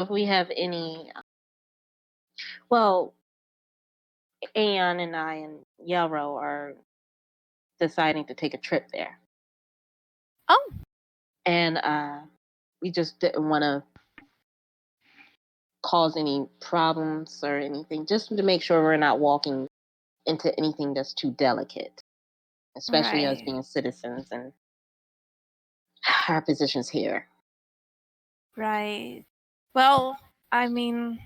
If we have any, well, Aon and I and Yarrow are deciding to take a trip there, Oh, and we just didn't want to cause any problems or anything, just to make sure we're not walking into anything that's too delicate, especially us right, being citizens and our positions here. right. Well, I mean,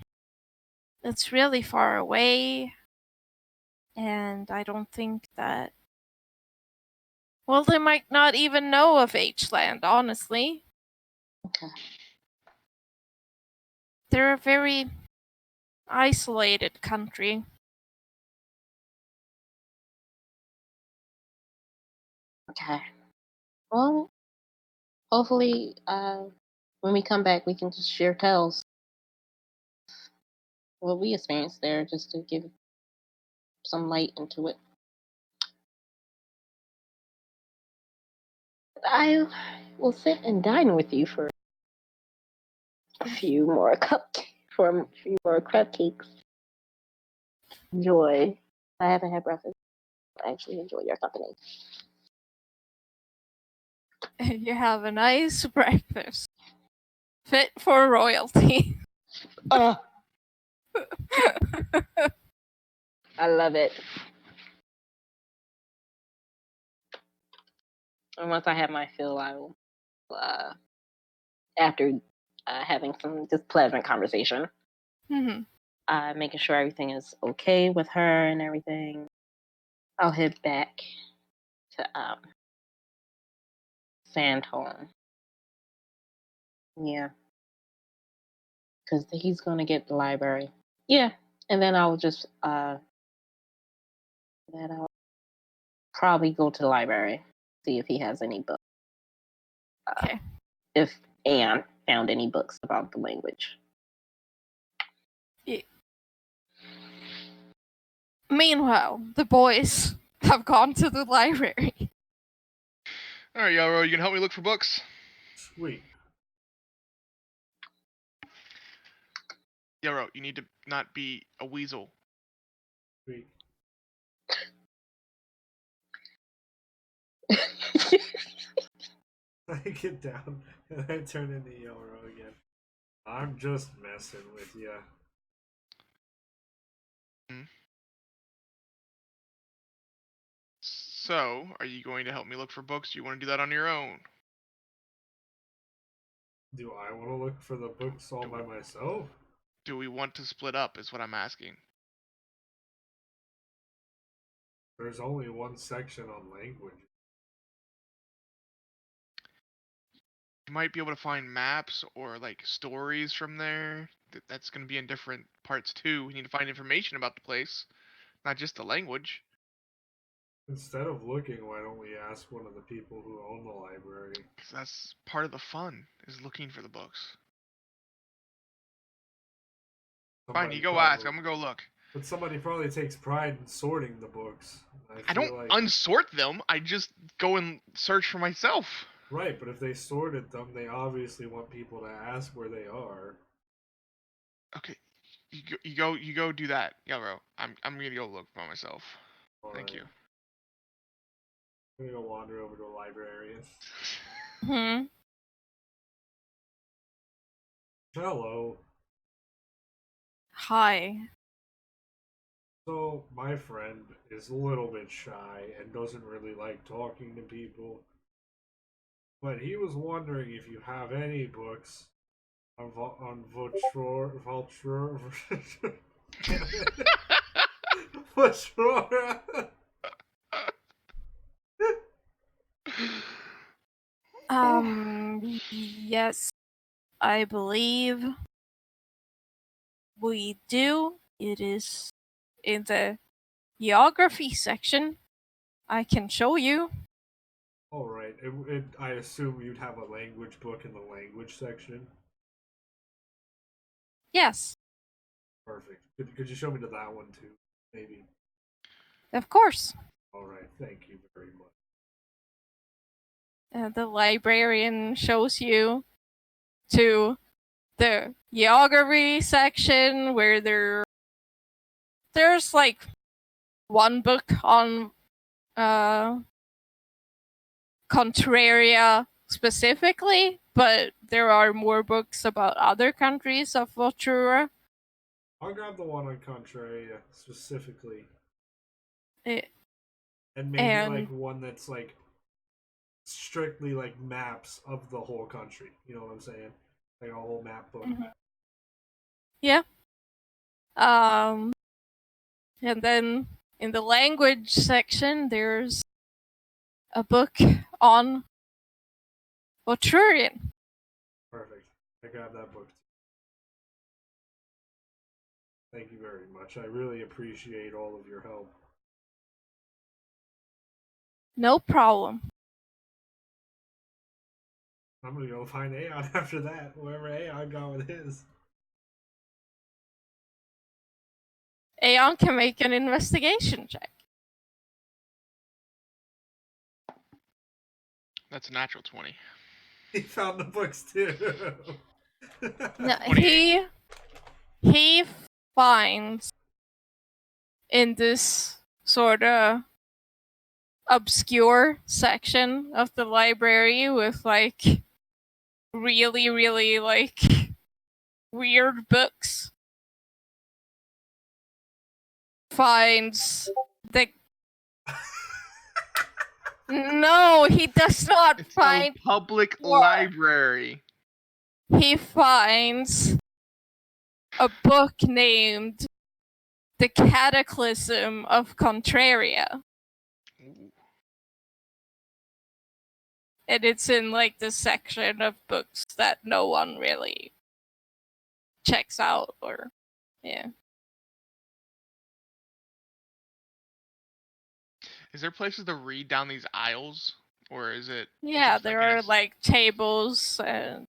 it's really far away, and I don't think that. Well, they might not even know of H-Land, honestly. Okay. They're a very isolated country. Okay. Well, hopefully, when we come back, we can just share tales what we experienced there, just to give some light into it. I will sit and dine with you for a few more cupcakes. Enjoy. I haven't had breakfast. I actually enjoy your company. You have a nice breakfast. Fit for royalty. Oh, I love it. And once I have my fill, I will, after having some just pleasant conversation, making sure everything is okay with her and everything, I'll head back to Sandholm. Yeah, because he's going to get the library. Yeah, and then I'll just then I'll probably go to the library, see if he has any books. Okay. If Anne found any books about the language. Yeah. Meanwhile, the boys have gone to the library. Alright, Yarrow, you can help me look for books? Sweet. Yarrow, you need to not be a weasel. Sweet. I get down and I turn into Yoro again. I'm just messing with you. So, are you going to help me look for books? Do you want to do that on your own? Do I want to look for the books all by myself? Do we want to split up, is what I'm asking. There's only one section on language. You might be able to find maps or like stories from there. That's going to be in different parts too. We need to find information about the place, not just the language. Instead of looking, why don't we ask one of the people who own the library? Because that's part of the fun, is looking for the books. Fine, you go ask. I'm going to go look. But somebody probably takes pride in sorting the books. I don't unsort them. I just go and search for myself. Right, but if they sorted them, they obviously want people to ask where they are. Okay, you go do that, Yarrow. I'm gonna go look by myself. Thank you. I'm gonna go wander over to a librarian. Hello. Hi. So, my friend is a little bit shy and doesn't really like talking to people. But he was wondering if you have any books on Vulture. Yes, I believe we do. It is in the geography section. I can show you. Alright, I assume you'd have a language book in the language section. Yes. Perfect. Could you show me to that one too, maybe? Of course. Alright, thank you very much. The librarian shows you to the geography section where there's like one book on Contraria specifically, but there are more books about other countries of Voltura. I'll grab the one on Contraria specifically. And maybe like one that's like strictly like maps of the whole country. You know what I'm saying? Like a whole map book. Mm-hmm. Yeah. And then in the language section, there's a book on Volturian. Perfect. I grabbed that book. Thank you very much. I really appreciate all of your help. No problem. I'm gonna go find Aon after that, wherever Aon got with his. Aon can make an investigation check. That's a natural 20. He found the books too. No, he finds in this sort of obscure section of the library with like really, really like weird books, finds the no, he does not find a public library. He finds a book named The Cataclysm of Contraria. Ooh. And it's in like the section of books that no one really checks out or yeah. Is there places to read down these aisles? Or is it Yeah, there are like tables and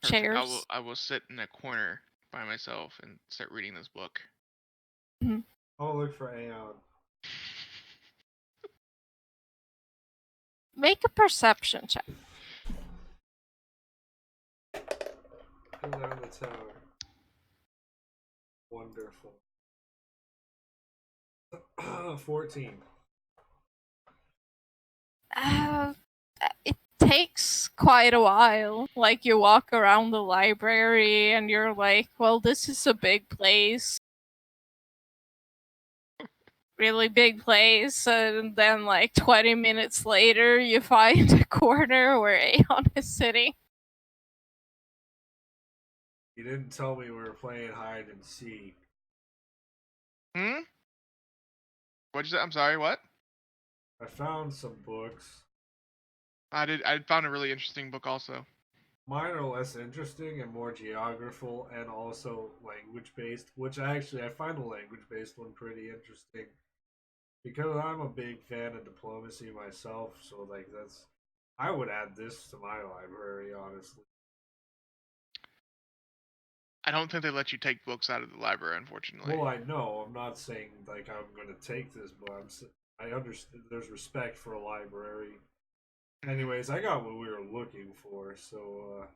chairs. I will sit in a corner by myself and start reading this book. Mm-hmm. I'll look for Aon. Make a perception check. Go down the tower. Wonderful. 14. It takes quite a while. Like you walk around the library and you're like, well, this is a big place. Really big place. And then like 20 minutes later, you find a corner where Aon is sitting. You didn't tell me we were playing hide and seek. What'd you say? I'm sorry, what? I found some books. I found a really interesting book also. Mine are less interesting and more geographical and also language based, which I find the language based one pretty interesting. Because I'm a big fan of diplomacy myself, so like I would add this to my library, honestly. I don't think they let you take books out of the library, unfortunately. Well, I know. I'm not saying like I'm going to take this, but I understand there's respect for a library. Anyways, I got what we were looking for, so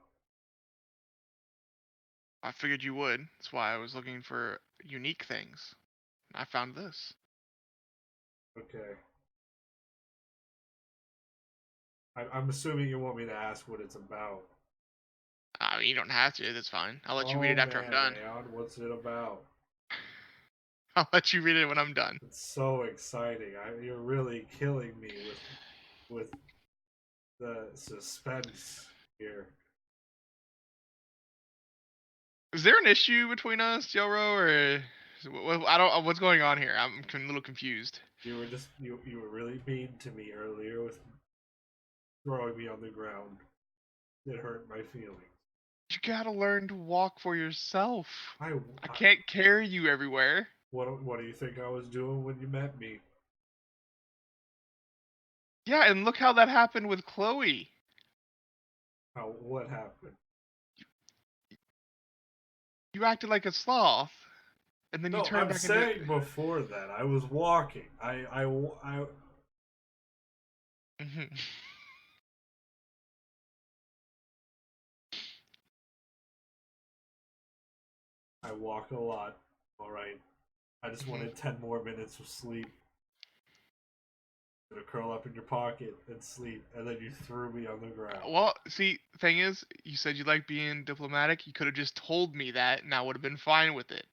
I figured you would. That's why I was looking for unique things. I found this. okay. I'm assuming you want me to ask what it's about. I mean, you don't have to. That's fine. I'll let you read it after I'm done. Aon, what's it about? I'll let you read it when I'm done. It's so exciting. You're really killing me with the suspense here. Is there an issue between us, Joro, or I don't? What's going on here? I'm a little confused. You were just you were really mean to me earlier with throwing me on the ground. It hurt my feelings. You gotta learn to walk for yourself. I can't carry you everywhere. What do you think I was doing when you met me? Yeah, and look how that happened with Chloe. What happened? You acted like a sloth, and then you turned back into... I'm saying before that, I was walking. walk a lot. Alright. I just wanted 10 more minutes of sleep. Gonna curl up in your pocket and sleep, and then you threw me on the ground. Well, see, thing is, you said you like being diplomatic. You could have just told me that, and I would have been fine with it.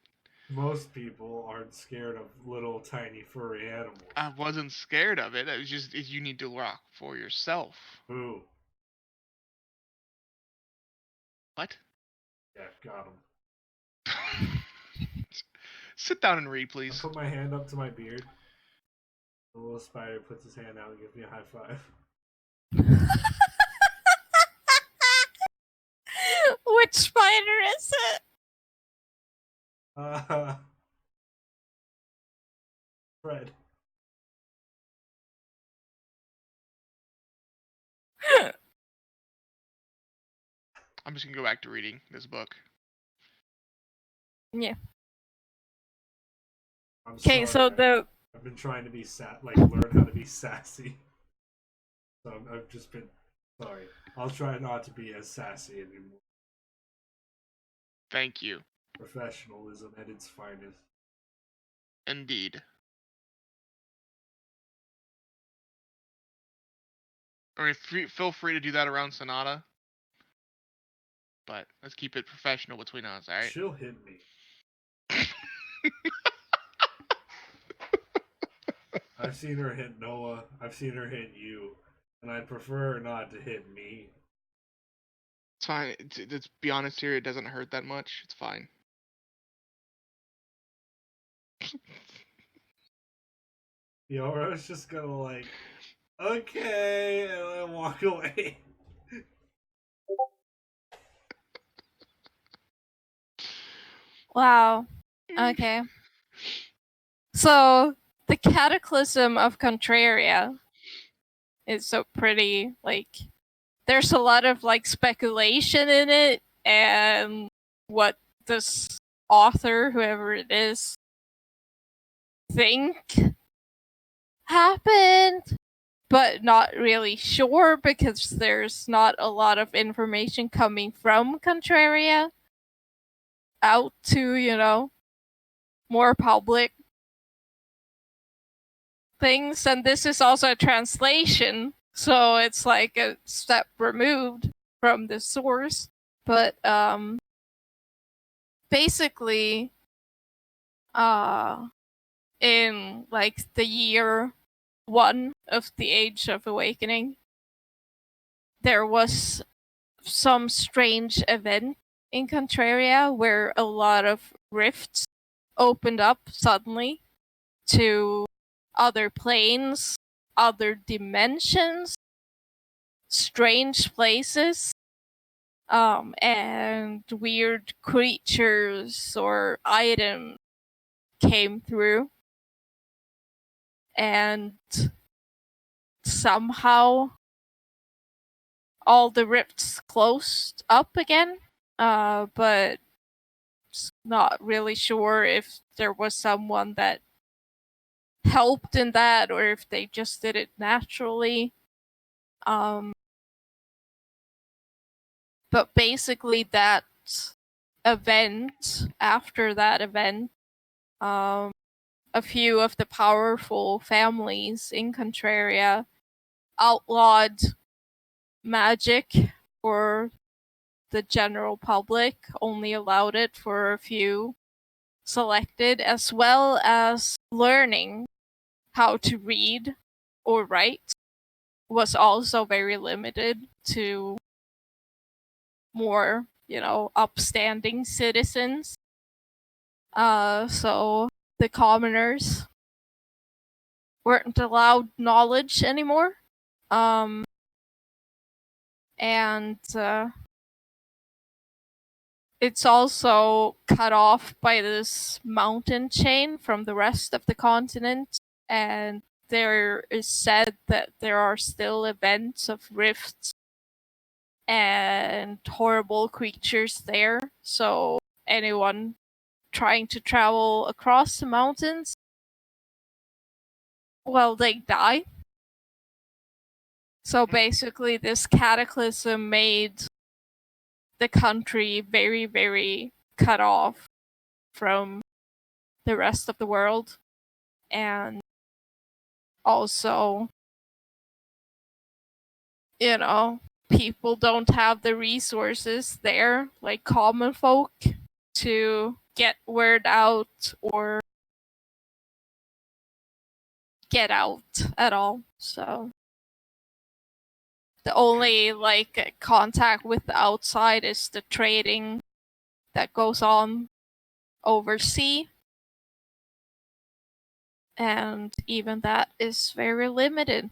Most people aren't scared of little tiny furry animals. I wasn't scared of it. It was just you need to rock for yourself. Who? What? Yeah, got him. Sit down and read, I please. put my hand up to my beard. The little spider puts his hand out and gives me a high five. Which spider is it? Fred. I'm just gonna go back to reading this book. Yeah. Okay, so I've been trying to be learn how to be sassy. So I've just been sorry. I'll try not to be as sassy anymore. Thank you. Professionalism at its finest. Indeed. I mean, feel free to do that around Sonata. But let's keep it professional between us, alright? She'll hit me. I've seen her hit Noah. I've seen her hit you. And I'd prefer her not to hit me. It's fine. Let's be honest here. It doesn't hurt that much. It's fine. Ciara's just gonna okay, and then walk away. Wow. Okay. So the Cataclysm of Contraria is so pretty, there's a lot of speculation in it and what this author, whoever it is, think happened, but not really sure because there's not a lot of information coming from Contraria out to, more public things. And this is also a translation, so it's like a step removed from the source. But basically, in the year 1 of the Age of Awakening, there was some strange event in Contraria where a lot of rifts opened up suddenly to other planes, other dimensions, strange places, and weird creatures or items came through. And somehow all the rifts closed up again, but not really sure if there was someone that helped in that or if they just did it naturally. But basically that event, after that event, a few of the powerful families in Contraria outlawed magic for the general public, only allowed it for a few selected, as well as learning how to read or write was also very limited to more, upstanding citizens. So the commoners weren't allowed knowledge anymore. And it's also cut off by this mountain chain from the rest of the continent, and there is said that there are still events of rifts and horrible creatures there. So anyone trying to travel across the mountains, well, they die. So basically this cataclysm made the country very, very cut off from the rest of the world. And also, people don't have the resources there, like common folk, to get word out or get out at all. So the only contact with the outside is the trading that goes on overseas. And even that is very limited.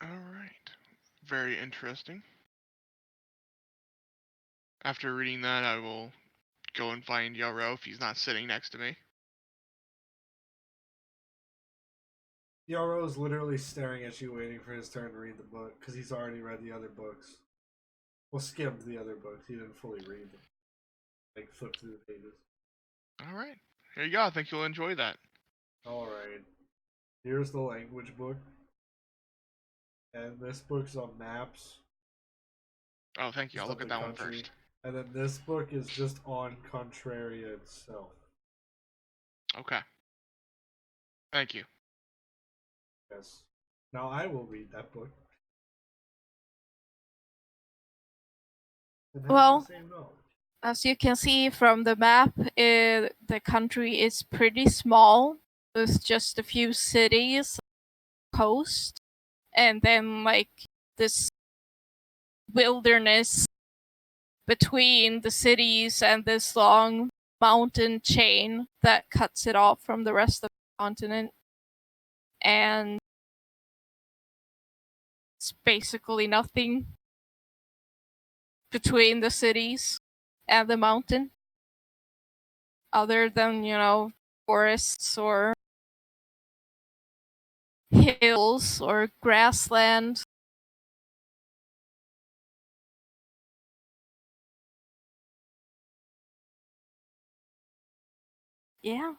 Alright. Very interesting. After reading that, I will go and find Yaro if he's not sitting next to me. Yaro's literally staring at you, waiting for his turn to read the book, because he's already read the other books. Well, skimmed the other books. He didn't fully read them. Like, flip through the pages. Alright. Here you go. I think you'll enjoy that. Alright. Here's the language book. And this book's on maps. Oh, thank you. I'll look at that one first. And then this book is just on Contraria itself. Okay. Thank you. Yes. Now I will read that book. Well, as you can see from the map, the country is pretty small. There's just a few cities, coast, and then this wilderness between the cities and this long mountain chain that cuts it off from the rest of the continent. And it's basically nothing between the cities and the mountain, other than, forests or hills or grassland. Yeah.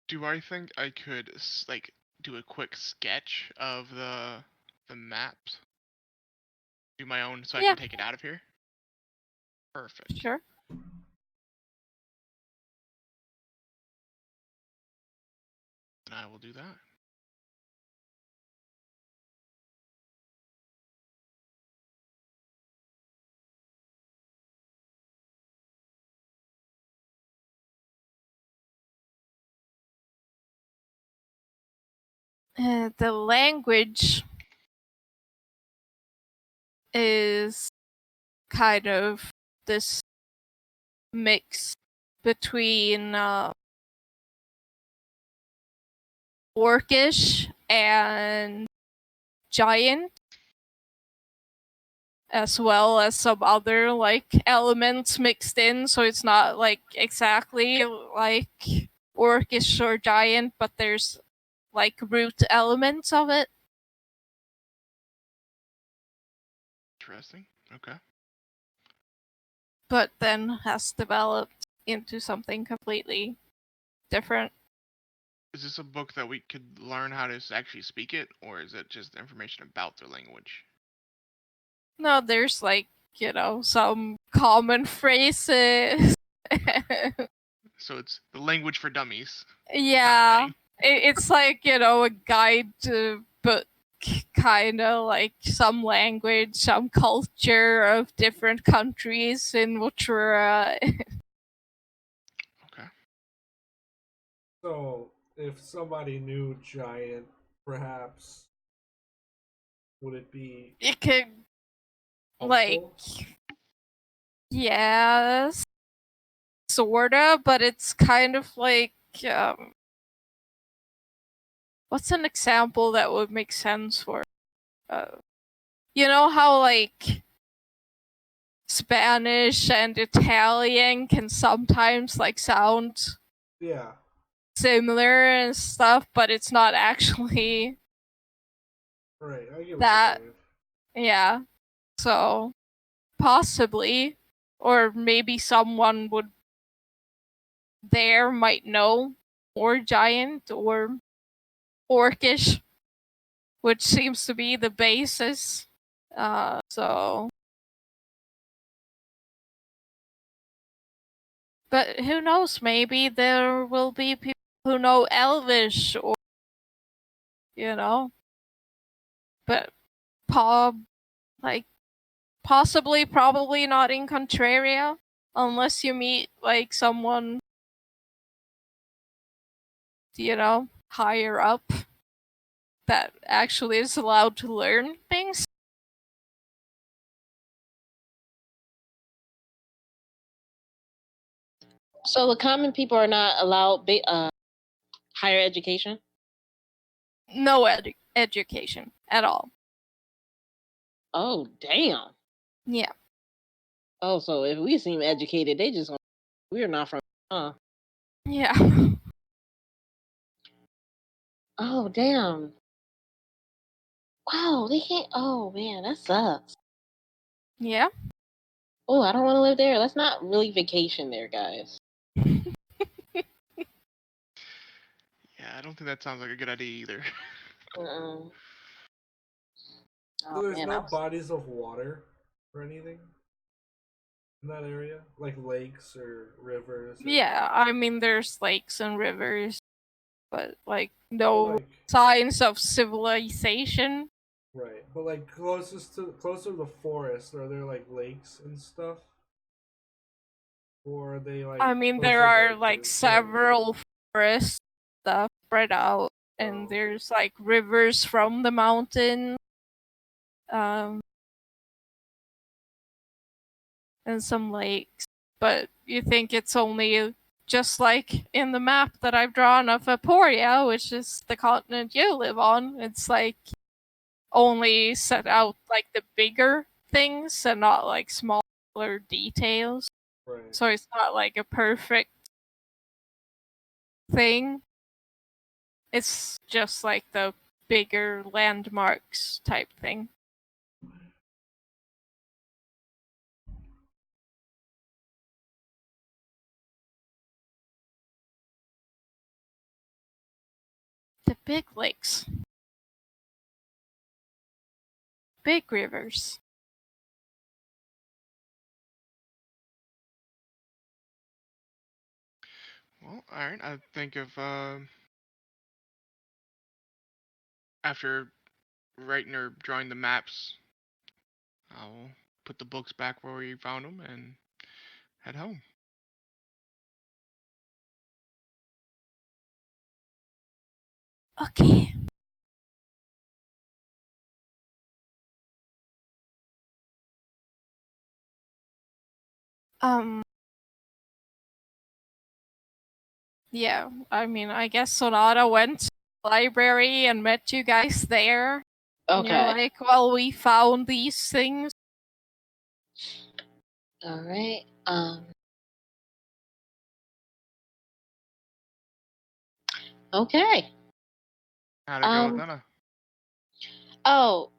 Do I think I could do a quick sketch of the maps? Do my own so I can take it out of here? Perfect. Sure. And I will do that. The language is kind of this mix between Orcish and Giant, as well as some other elements mixed in, so it's not exactly like Orcish or Giant, but there's root elements of it. Interesting. Okay. But then has developed into something completely different. Is this a book that we could learn how to actually speak it, or is it just information about their language? No, there's some common phrases. So it's the language for dummies. Yeah. It's a guide book, kind of some language, some culture of different countries in Wuchura. Okay. So, if somebody knew Giant, perhaps, would it be... It could, helpful? yes, sorta, but it's kind of what's an example that would make sense for you know how Spanish and Italian can sometimes sound similar and stuff, but it's not actually right. I get that. Yeah, so possibly, or maybe someone might know more Giant or Orcish, which seems to be the basis So. But who knows? Maybe there will be people who know Elvish, or but possibly, probably not in Contraria, unless you meet someone higher up that actually is allowed to learn things. So the common people are not allowed higher education? No education at all. Oh, damn. Yeah. Oh, so if we seem educated, they just we're not from, huh? Yeah. Oh, damn. Wow, they can't. Oh, man, that sucks. Yeah. Oh, I don't want to live there. Let's not really vacation there, guys. Yeah, I don't think that sounds like a good idea either. Oh, So there's man, no bodies of water or anything in that area? Like lakes or rivers? Or... Yeah, I mean, there's lakes and rivers, but no signs of civilization. Right, but closer to the forest, are there lakes and stuff? Or are they I mean, there are several forests stuff spread out, and there's rivers from the mountain, and some lakes. But you think it's only just like in the map that I've drawn of Aporia, which is the continent you live on. It's only set out the bigger things and not smaller details. Right. So it's not a perfect thing. It's just the bigger landmarks type thing. The big lakes. Big rivers. Well, alright, I think of after writing or drawing the maps, I'll put the books back where we found them and head home. Okay. Yeah, I mean, I guess Sonata went to the library and met you guys there. Okay. And you're well, we found these things. All right. Okay. How'd it go with Anna? Oh,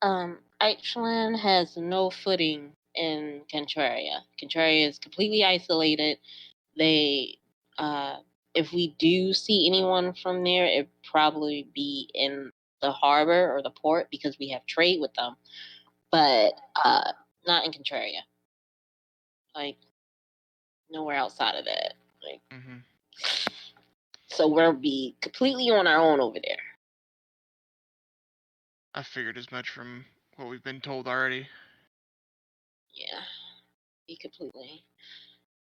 Eichland has no footing in Contraria. Contraria is completely isolated. They, if we do see anyone from there, it'd probably be in the harbor or the port because we have trade with them, but not in Contraria. Nowhere outside of that. So we'll be completely on our own over there. I figured as much from what we've been told already. Yeah, be completely.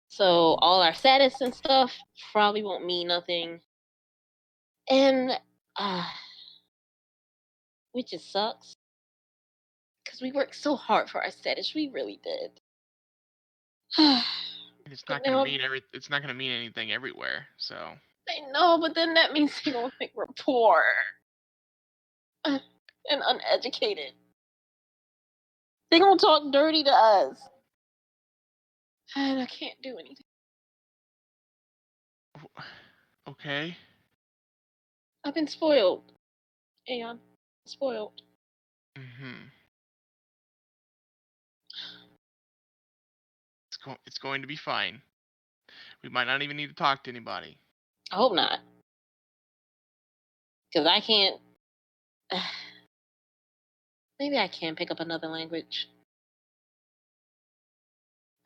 So all our status and stuff probably won't mean nothing. And which just sucks. Because we worked so hard for our status. We really did. It's not gonna mean it's not gonna mean anything everywhere, so. I know, but then that means they don't think we're poor and uneducated. They gonna talk dirty to us. And I can't do anything. Okay. I've been spoiled. Aon. Spoiled. It's going to be fine. We might not even need to talk to anybody. I hope not. Because I can't. Maybe I can pick up another language.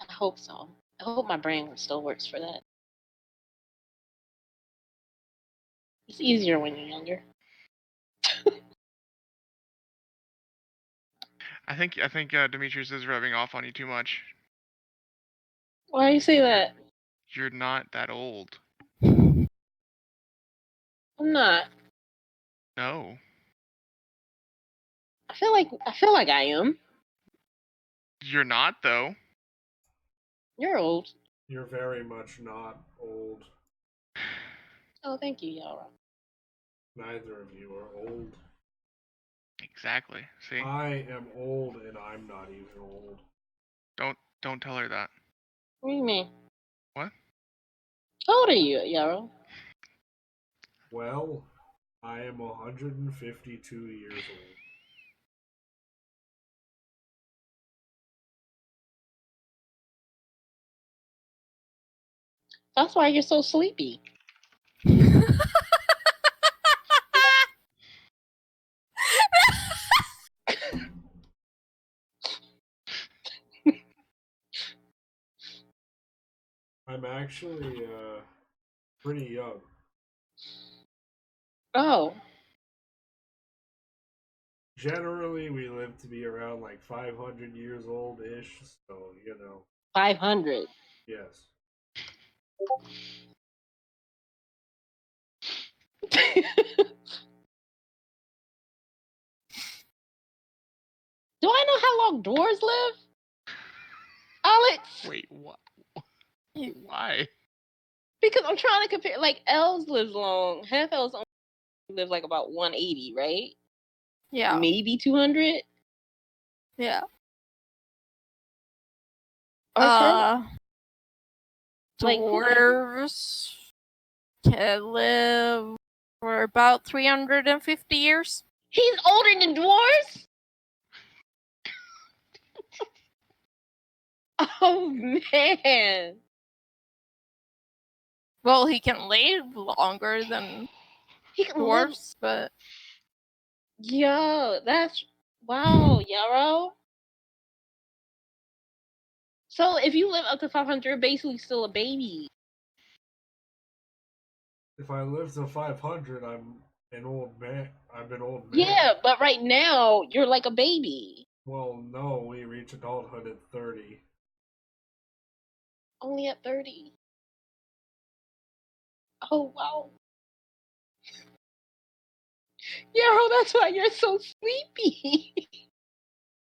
I hope so. I hope my brain still works for that. It's easier when you're younger. I think Demetrius is rubbing off on you too much. Why do you say that? You're not that old. I'm not. No. I feel like I am. You're not though. You're old. You're very much not old. Oh, thank you, Yara. Neither of you are old. Exactly. See? I am old and I'm not even old. Don't tell her that. What do you mean? What? How old are you, Yara? Well, I am 152 years old. That's why you're so sleepy. I'm actually pretty young. Oh. Generally, we live to be around like 500 years old ish, so 500. Yes. Do I know how long dwarves live? Alex? Wait, what? Why? Because I'm trying to compare. Like, elves live long. Half elves only live like about 180, right? Yeah. Maybe 200? Yeah. Or like, Dwarves can live for about 350 years. He's older than dwarves? Oh, man. Well, he can live longer than He can live. dwarves, but Yo, that's. Wow, Yarrow. So if you live up to 500, you're basically still a baby. If I live to 500, I'm an old man. I'm an old man. Yeah, but right now, you're like a baby. Well, no, we reach adulthood at 30. Only at 30. Oh, wow. Yarrow, that's why you're so sleepy.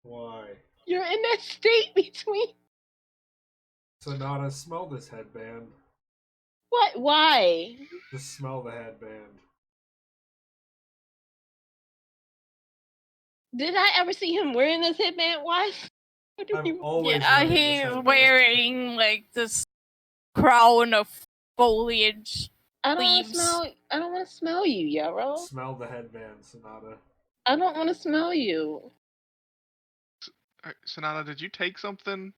Why? You're in that state between. Sonata, smell this headband. What? Why? Just smell the headband. Did I ever see him wearing this headband? Why? I'm always yeah, wearing this he's headband. wearing like this crown of foliage. I don't want to leaves. smell. I don't want to smell you, Yarrow. Smell the headband, Sonata. I don't want to smell you. Sonata, did you take something?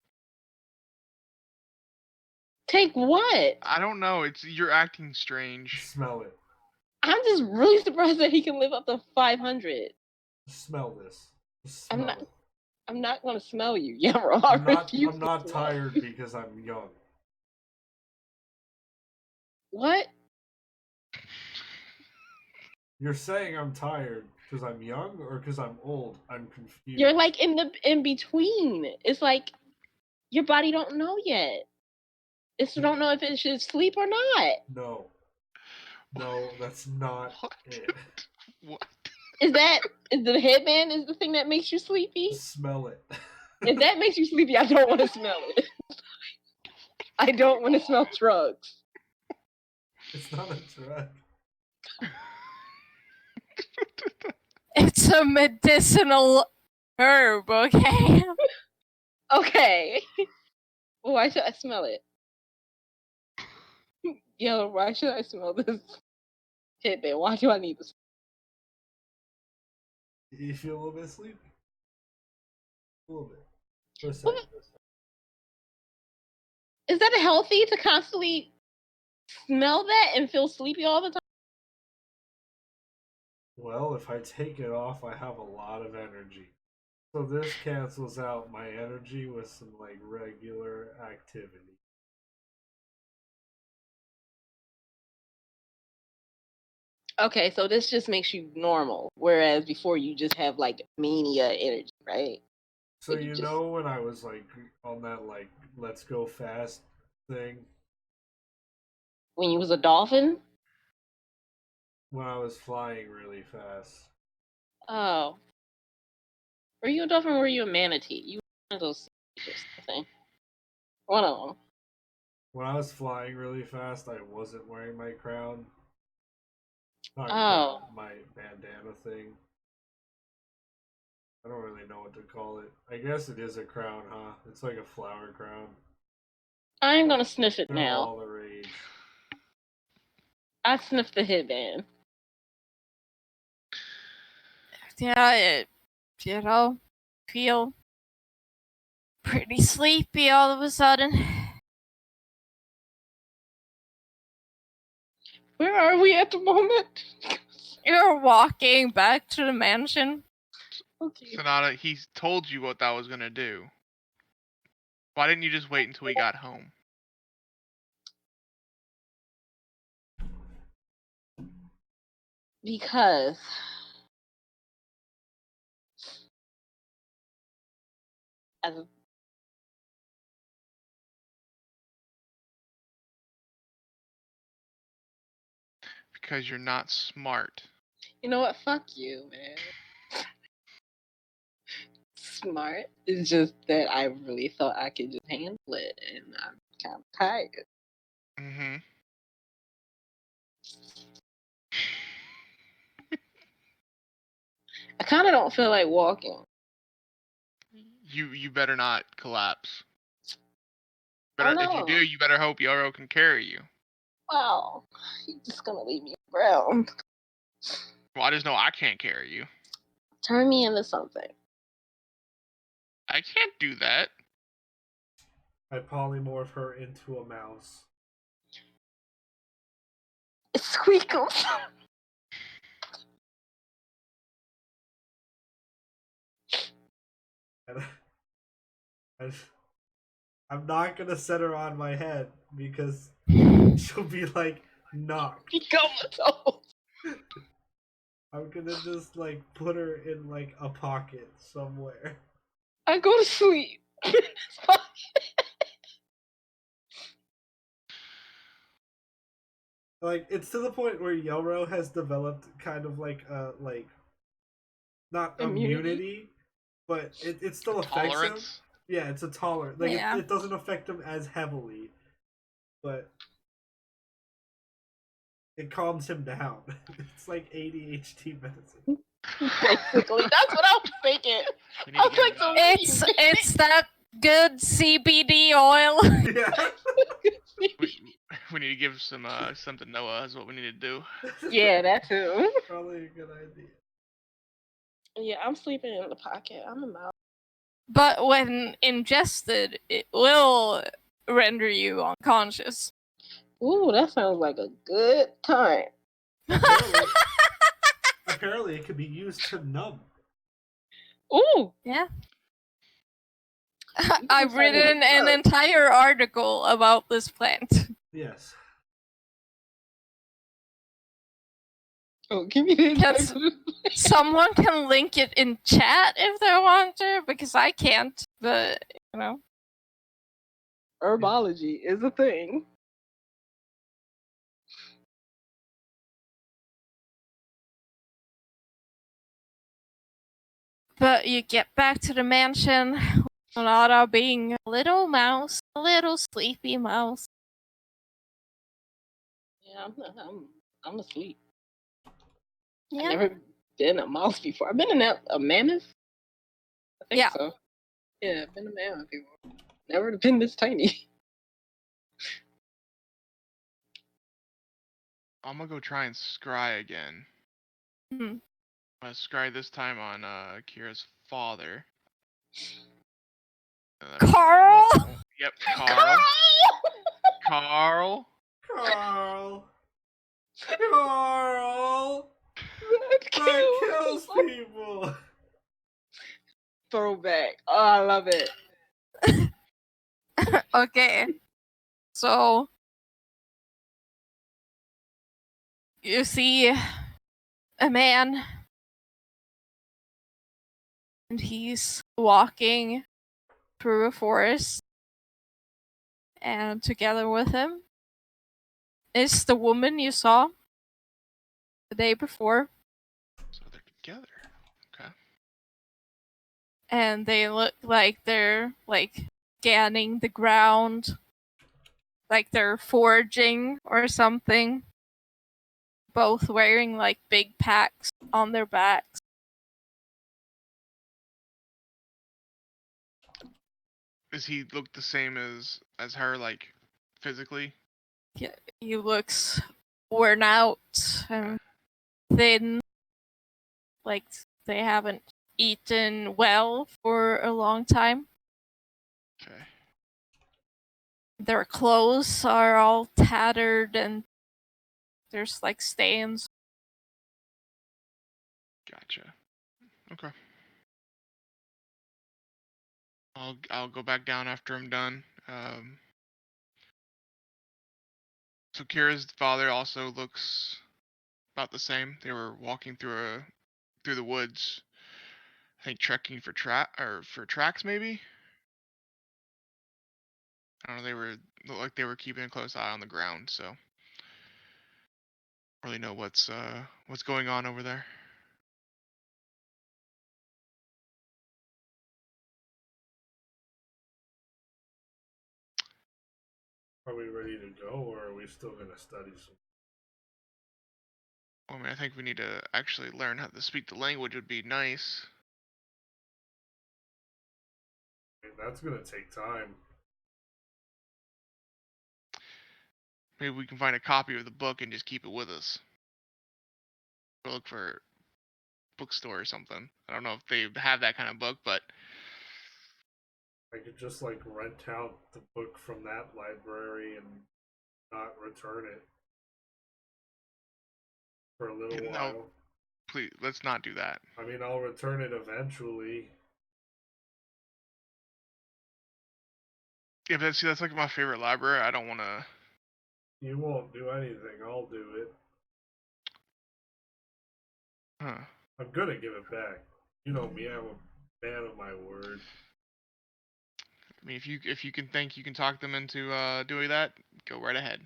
Take what? I don't know. You're acting strange. Smell it. I'm just really surprised that he can live up to 500. Smell this. Just smell it. I'm not going to smell you, Yarrow. I'm not tired because I'm young. What? You're saying I'm tired because I'm young or because I'm old? I'm confused. You're like in between. It's like your body don't know yet. It's don't know if it should sleep or not. No, that's not it. What? Is the headband is the thing that makes you sleepy? Smell it. If that makes you sleepy, I don't want to smell it. I don't want to smell drugs. It's not a drug. It's a medicinal herb, okay? Okay. Why should I smell it? Yo, why should I smell this headband? Why do I need this? You feel a little bit sleepy? A little bit. For a second. Is that healthy to constantly smell that and feel sleepy all the time? Well, if I take it off, I have a lot of energy. So this cancels out my energy with some like regular activity. Okay, so this just makes you normal, whereas before you just have like mania energy, right? So Like you just know when I was like on that like let's go fast thing, when you was a dolphin. when I was flying really fast. Oh, were you a dolphin or were you a manatee? You were one of those creatures, I think. One of them. When I was flying really fast, I wasn't wearing my crown. Not crown, Oh, my bandana thing. I don't really know what to call it. I guess it is a crown, huh? It's like a flower crown. I'm gonna sniff it They're now. all the rage. I sniffed the headband. Yeah, it, feel pretty sleepy all of a sudden. Where are we at the moment? You're walking back to the mansion. Okay. Sonata, he's told you what that was gonna do. Why didn't you just wait until we got home? Because as Because you're not smart. you know what? Fuck you, man. Smart. It's just that I really thought I could just handle it, and I'm kind of tired. Mm-hmm. I kind of don't feel like walking. You better not collapse. I Better if you do, know. you better hope Yoro can carry you. Wow, you're just gonna leave me around. Well, I just know I can't carry you. Turn me into something. I can't do that. I polymorph her into a mouse. It's Squeakles. And I'm not gonna set her on my head because she'll be like knocked. You comatose. I'm gonna just like put her in like a pocket somewhere. I go to sleep. Like it's to the point where Yoro has developed kind of like not immunity, but it still affects him. Tolerance. Yeah, it's a tolerance. Like Yeah. it doesn't affect him as heavily, but it calms him down. It's like ADHD medicine. Basically, that's what I was thinking. We I need to was get like, so It's that good CBD oil. Yeah. we need to give some something Noah is what we need to do. Yeah, that too. Probably a good idea. Yeah, I'm sleeping in the pocket. I'm a mouse. But when ingested, it will render you unconscious. Ooh, that sounds like a good time. Apparently, it could be used to numb. Ooh, Yeah. You I've can tell me written an what. entire article about this plant. Yes. Oh, give me the Can text. someone can link it in chat if they want to, because I can't. But you know, Herbology is a thing. but you get back to the mansion, Sonata being a little mouse, a little sleepy mouse. Yeah, I'm asleep. Yeah. I've never been a mouse before. I've been a mammoth. I think Yeah. so. Yeah, I've been a mammoth before. Never been this tiny. I'm gonna go try and scry again. Hmm. I'm gonna scry this time on Kira's father. Carl. Yep, Carl. Carl. Carl. Carl. That That kills kills people. throwback. Oh, I love it. Okay. So you see a man, and he's walking through a forest, and together with him is the woman you saw the day before, So they're together. Okay. and they look like they're like scanning the ground, like they're foraging or something, both wearing like big packs on their backs. Does he look the same as her, like physically? He looks worn out and thin, like they haven't eaten well for a long time. Okay. Their clothes are all tattered and there's like stains. Gotcha. Okay. I'll go back down after I'm done. So Kira's father also looks about the same. They were walking through the woods. I think trekking for tracks maybe. I don't know. They looked like they were keeping a close eye on the ground. So don't really know what's going on over there. Are we ready to go, or are we still gonna study some? I mean, I think we need to actually learn how to speak the language. Would be nice. I mean, that's gonna take time. Maybe we can find a copy of the book and just keep it with us. Or look for a bookstore or something. I don't know if they have that kind of book, but I could just like rent out the book from that library and not return it for a little no, while. please, let's not do that. I mean, I'll return it eventually. Yeah, but see, that's like my favorite library. I don't want to. You won't do anything. I'll do it. Huh. I'm gonna give it back. You know me. I'm a man of my word. I mean, if you can think you can talk them into doing that, go right ahead.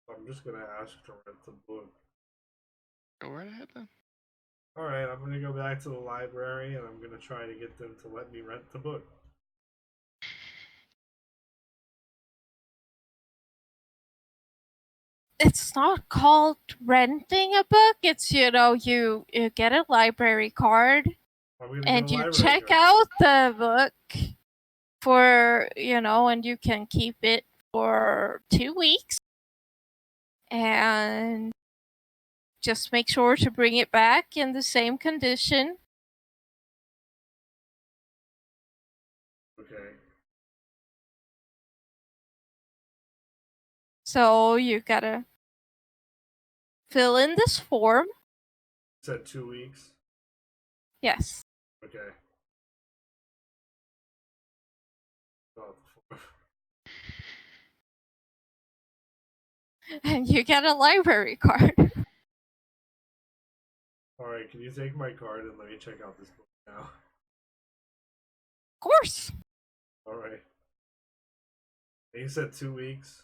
I'm just gonna ask to rent the book. Go right ahead then. All right, I'm gonna go back to the library and I'm gonna try to get them to let me rent the book. It's not called renting a book. It's, you get a library card I'm gonna and get a you library check card. out the book for, and you can keep it for 2 weeks. And just make sure to bring it back in the same condition. Okay. So you gotta fill in this form. Said 2 weeks. Yes. Okay. Oh, And you get a library card. all right, can you take my card and let me check out this book now? Of course. All right. And you said 2 weeks.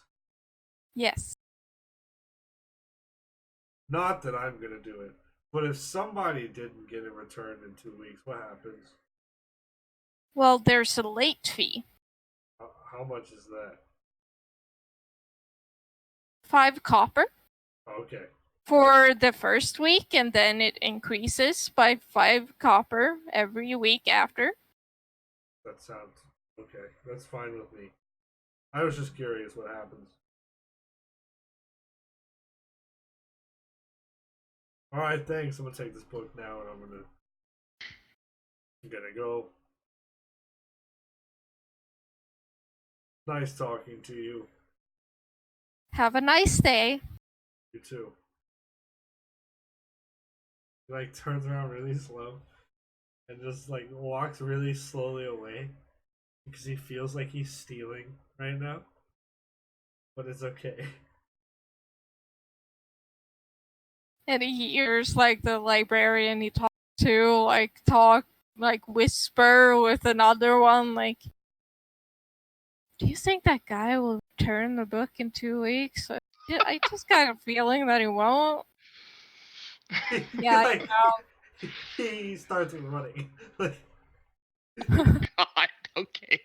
Yes. Not that I'm gonna do it, but if somebody didn't get it returned in 2 weeks, what happens? Well, there's a late fee. How much is that? 5 copper Okay. for the first week, and then it increases by 5 copper every week after. That sounds okay. That's fine with me. I was just curious what happens. All right, thanks. I'm gonna take this book now, and I'm gonna go. Nice talking to you. Have a nice day. You too. He like turns around really slow. and just like walks really slowly away because he feels like he's stealing right now. But it's okay. And he hears like the librarian he talked to whisper with another one like, do you think that guy will return the book in 2 weeks? I just got a feeling that he won't. Yeah, Like, he starts running. Like, God, okay.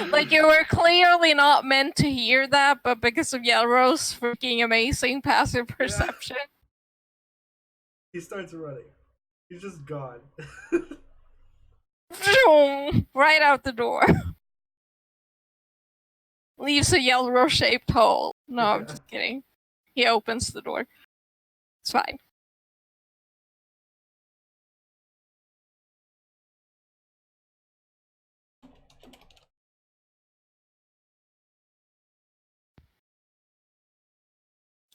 like you were clearly not meant to hear that, but because of Yellow's freaking amazing passive perception. He starts running. He's just gone. Right out the door. Leaves a yellow shaped hole. No, I'm just kidding. He opens the door. It's fine.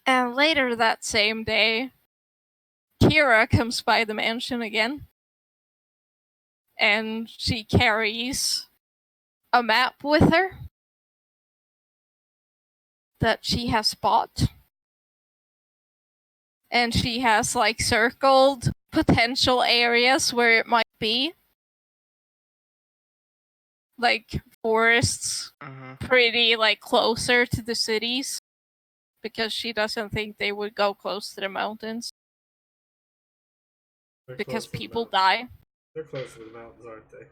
And later that same day, Ciara comes by the mansion again. And she carries a map with her that she has bought. And she has like circled potential areas where it might be. Like forests pretty like closer to the cities. Because she doesn't think they would go close to the mountains. Because people die. They're close to the mountains, aren't they?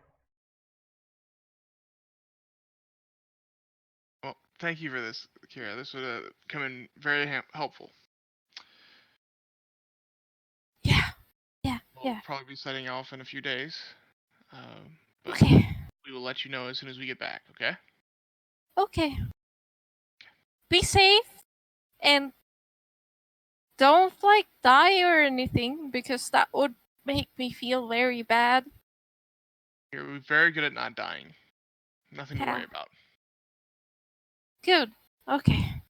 Well, thank you for this, Ciara. This would have come in very helpful. Yeah. We'll probably be setting off in a few days. But okay. We will let you know as soon as we get back, okay? Okay. Be safe. And don't like die or anything, because that would make me feel very bad. You're very good at not dying. Nothing to worry about. Good. Okay.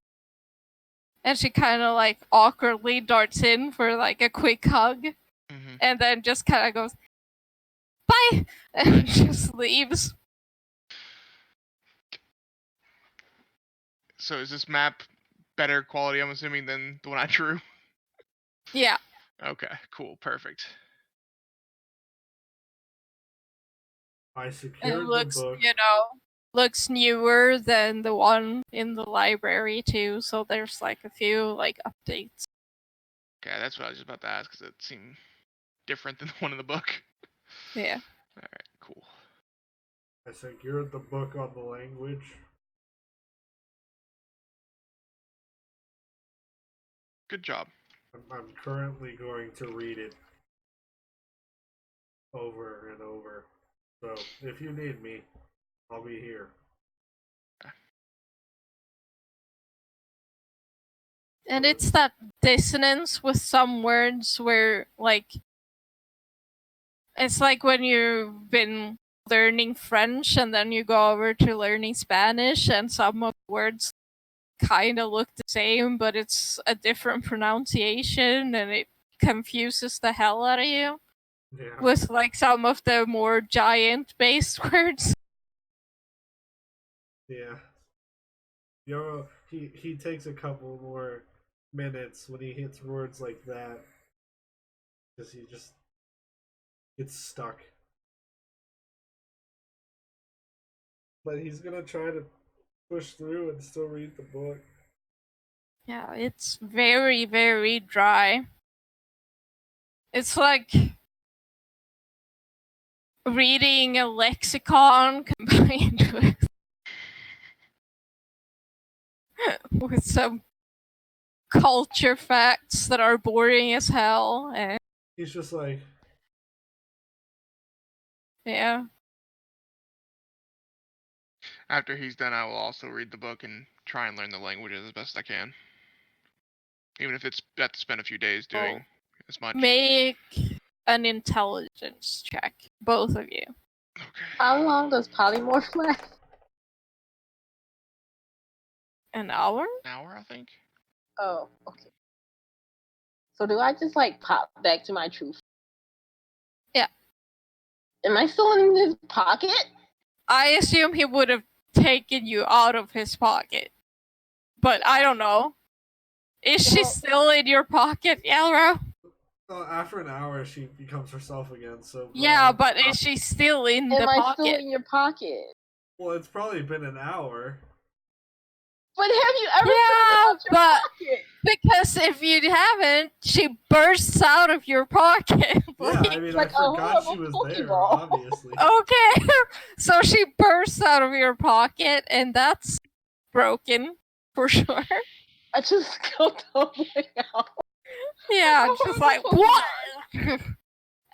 And she kind of like awkwardly darts in for like a quick hug. And then just kind of goes, bye! And just leaves. So is this map better quality, I'm assuming, than the one I drew? Yeah. Okay, cool, perfect. I secured the book. Looks newer than the one in the library too, so there's like a few like updates. Okay, that's what I was just about to ask, because it seemed different than the one in the book. Yeah. Alright, cool. I secured the book on the language. Good job. I'm currently going to read it over and over. So if you need me, I'll be here. And it's that dissonance with some words where, like, it's like when you've been learning French and then you go over to learning Spanish and some of the words kind of look the same, but it's a different pronunciation and it confuses the hell out of you. Yeah. With like some of the more giant-based words. Yeah. He takes a couple more minutes when he hits words like that. Because he just gets stuck. But he's gonna try to push through and still read the book. Yeah, it's very, very dry. It's like reading a lexicon combined with some culture facts that are boring as hell. And he's just like, yeah. After he's done, I will also read the book and try and learn the languages as best I can. Even if it's got to spend a few days doing as much. Make an intelligence check, both of you. Okay. How long does polymorph last? An hour? An hour, I think. Oh, okay. So do I just like pop back to my truth? Yeah. Am I still in his pocket? I assume he would have taken you out of his pocket. But I don't know. Is she still in your pocket, Yellow? Well, after an hour, she becomes herself again. So Yeah, but is she still in the Am I pocket? still in your pocket? Well, it's probably been an hour. But have you ever taken out your pocket? Because if you haven't, she bursts out of your pocket. Yeah, I mean, Like I forgot she was horrible there, Pokeball. obviously. Okay, so she bursts out of your pocket, and that's broken for sure. I just go tumbling out. Yeah, A just horrible like Pokemon. what?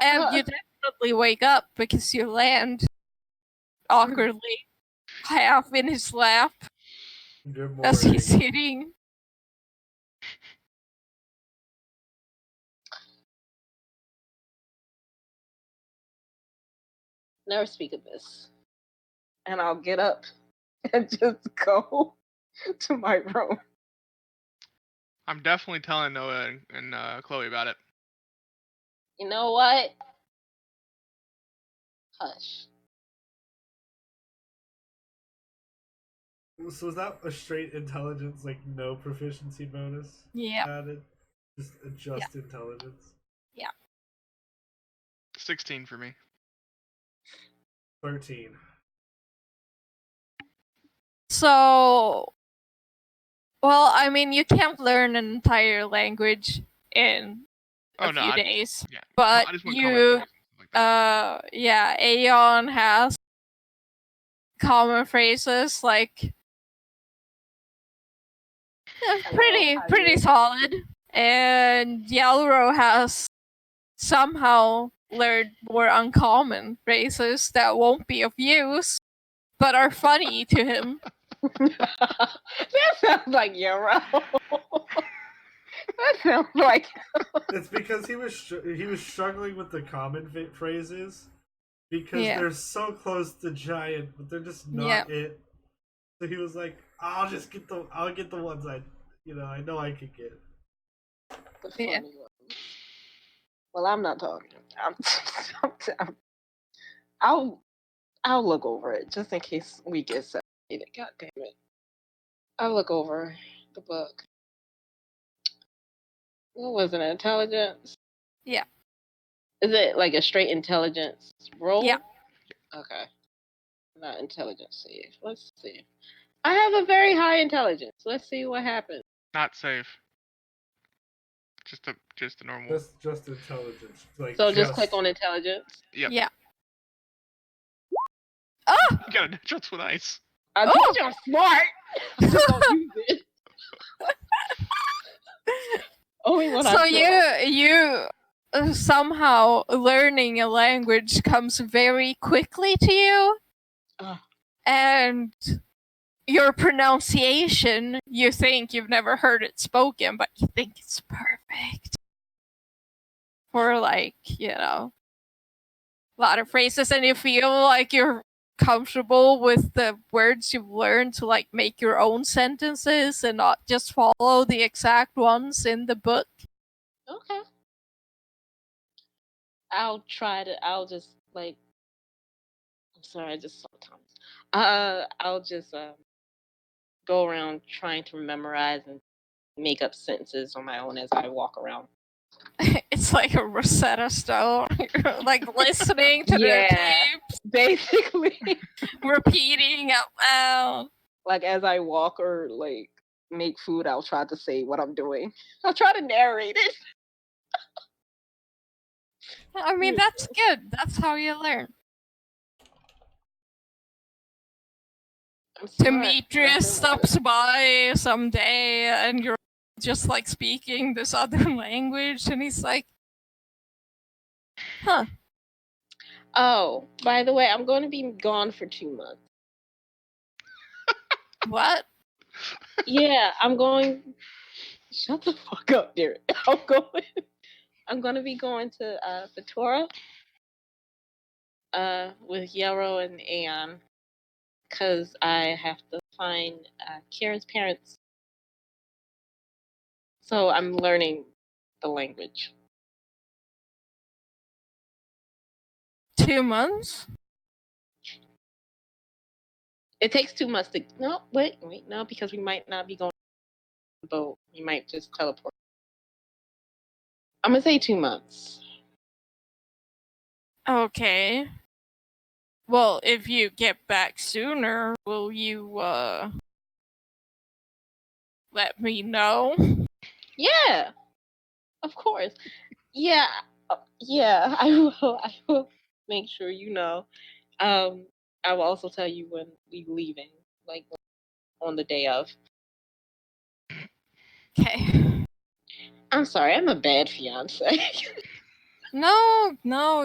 And you definitely wake up because you land awkwardly, half in his lap Good as morning. he's sitting. Never speak of this. And I'll get up and just go to my room. I'm definitely telling Noah and Chloe about it. You know what? Hush. So was that a straight intelligence, like no proficiency bonus Yeah. added? Just intelligence? Yeah. 16 for me. 13. So, well, I mean, you can't learn an entire language in a few days. Yeah. But I just want you, comment like that. yeah, Aon has common phrases like pretty solid, and Yalro has somehow learned more uncommon phrases that won't be of use, but are funny to him. That sounds like Euro. That sounds like. It's because he was struggling with the common phrases because Yeah. they're so close to giant, but they're just not it. So he was like, I'll get the ones I know I could get. The funny ones. Well, I'm not talking. I'll look over it just in case we get separated. God damn it! I'll look over the book. What was it? Intelligence? Yeah. Is it like a straight intelligence roll? Yeah. Okay. Not intelligence save. Let's see. I have a very high intelligence. Let's see what happens. Not safe. Just a normal. Just intelligence. Like so just click on intelligence. Yep. Yeah. Oh! You got a natural 20. I told you I'm smart. Just don't use it. Only when so you somehow learning a language comes very quickly to you, and your pronunciation, you think you've never heard it spoken, but you think it's perfect for a lot of phrases, and you feel like you're comfortable with the words you've learned to make your own sentences and not just follow the exact ones in the book. Okay. I'll just I'm sorry, I just sometimes. I'll just go around trying to memorize and make up sentences on my own as I walk around. It's like a Rosetta Stone, like listening to their tapes, basically repeating out loud. Like as I walk or make food, I'll try to say what I'm doing. I'll try to narrate it. I mean, that's good. That's how you learn. Demetrius stops by someday and you're just speaking this other language, and he's like, huh. Oh, by the way, I'm going to be gone for 2 months. What? Yeah, I'm going. Shut the fuck up, dear. I'm going to be going to Vitora with Yarrow and Aon because I have to find Ciara's parents. So I'm learning the language. 2 months? It takes 2 months to. No, wait, no, because we might not be going on the boat. We might just teleport. I'm gonna say 2 months. Okay. Well, if you get back sooner, will you, let me know? Yeah, of course. Yeah, yeah. I will. I will make sure you know. I will also tell you when we leaving, like on the day of. Okay. I'm sorry, I'm a bad fiance. No,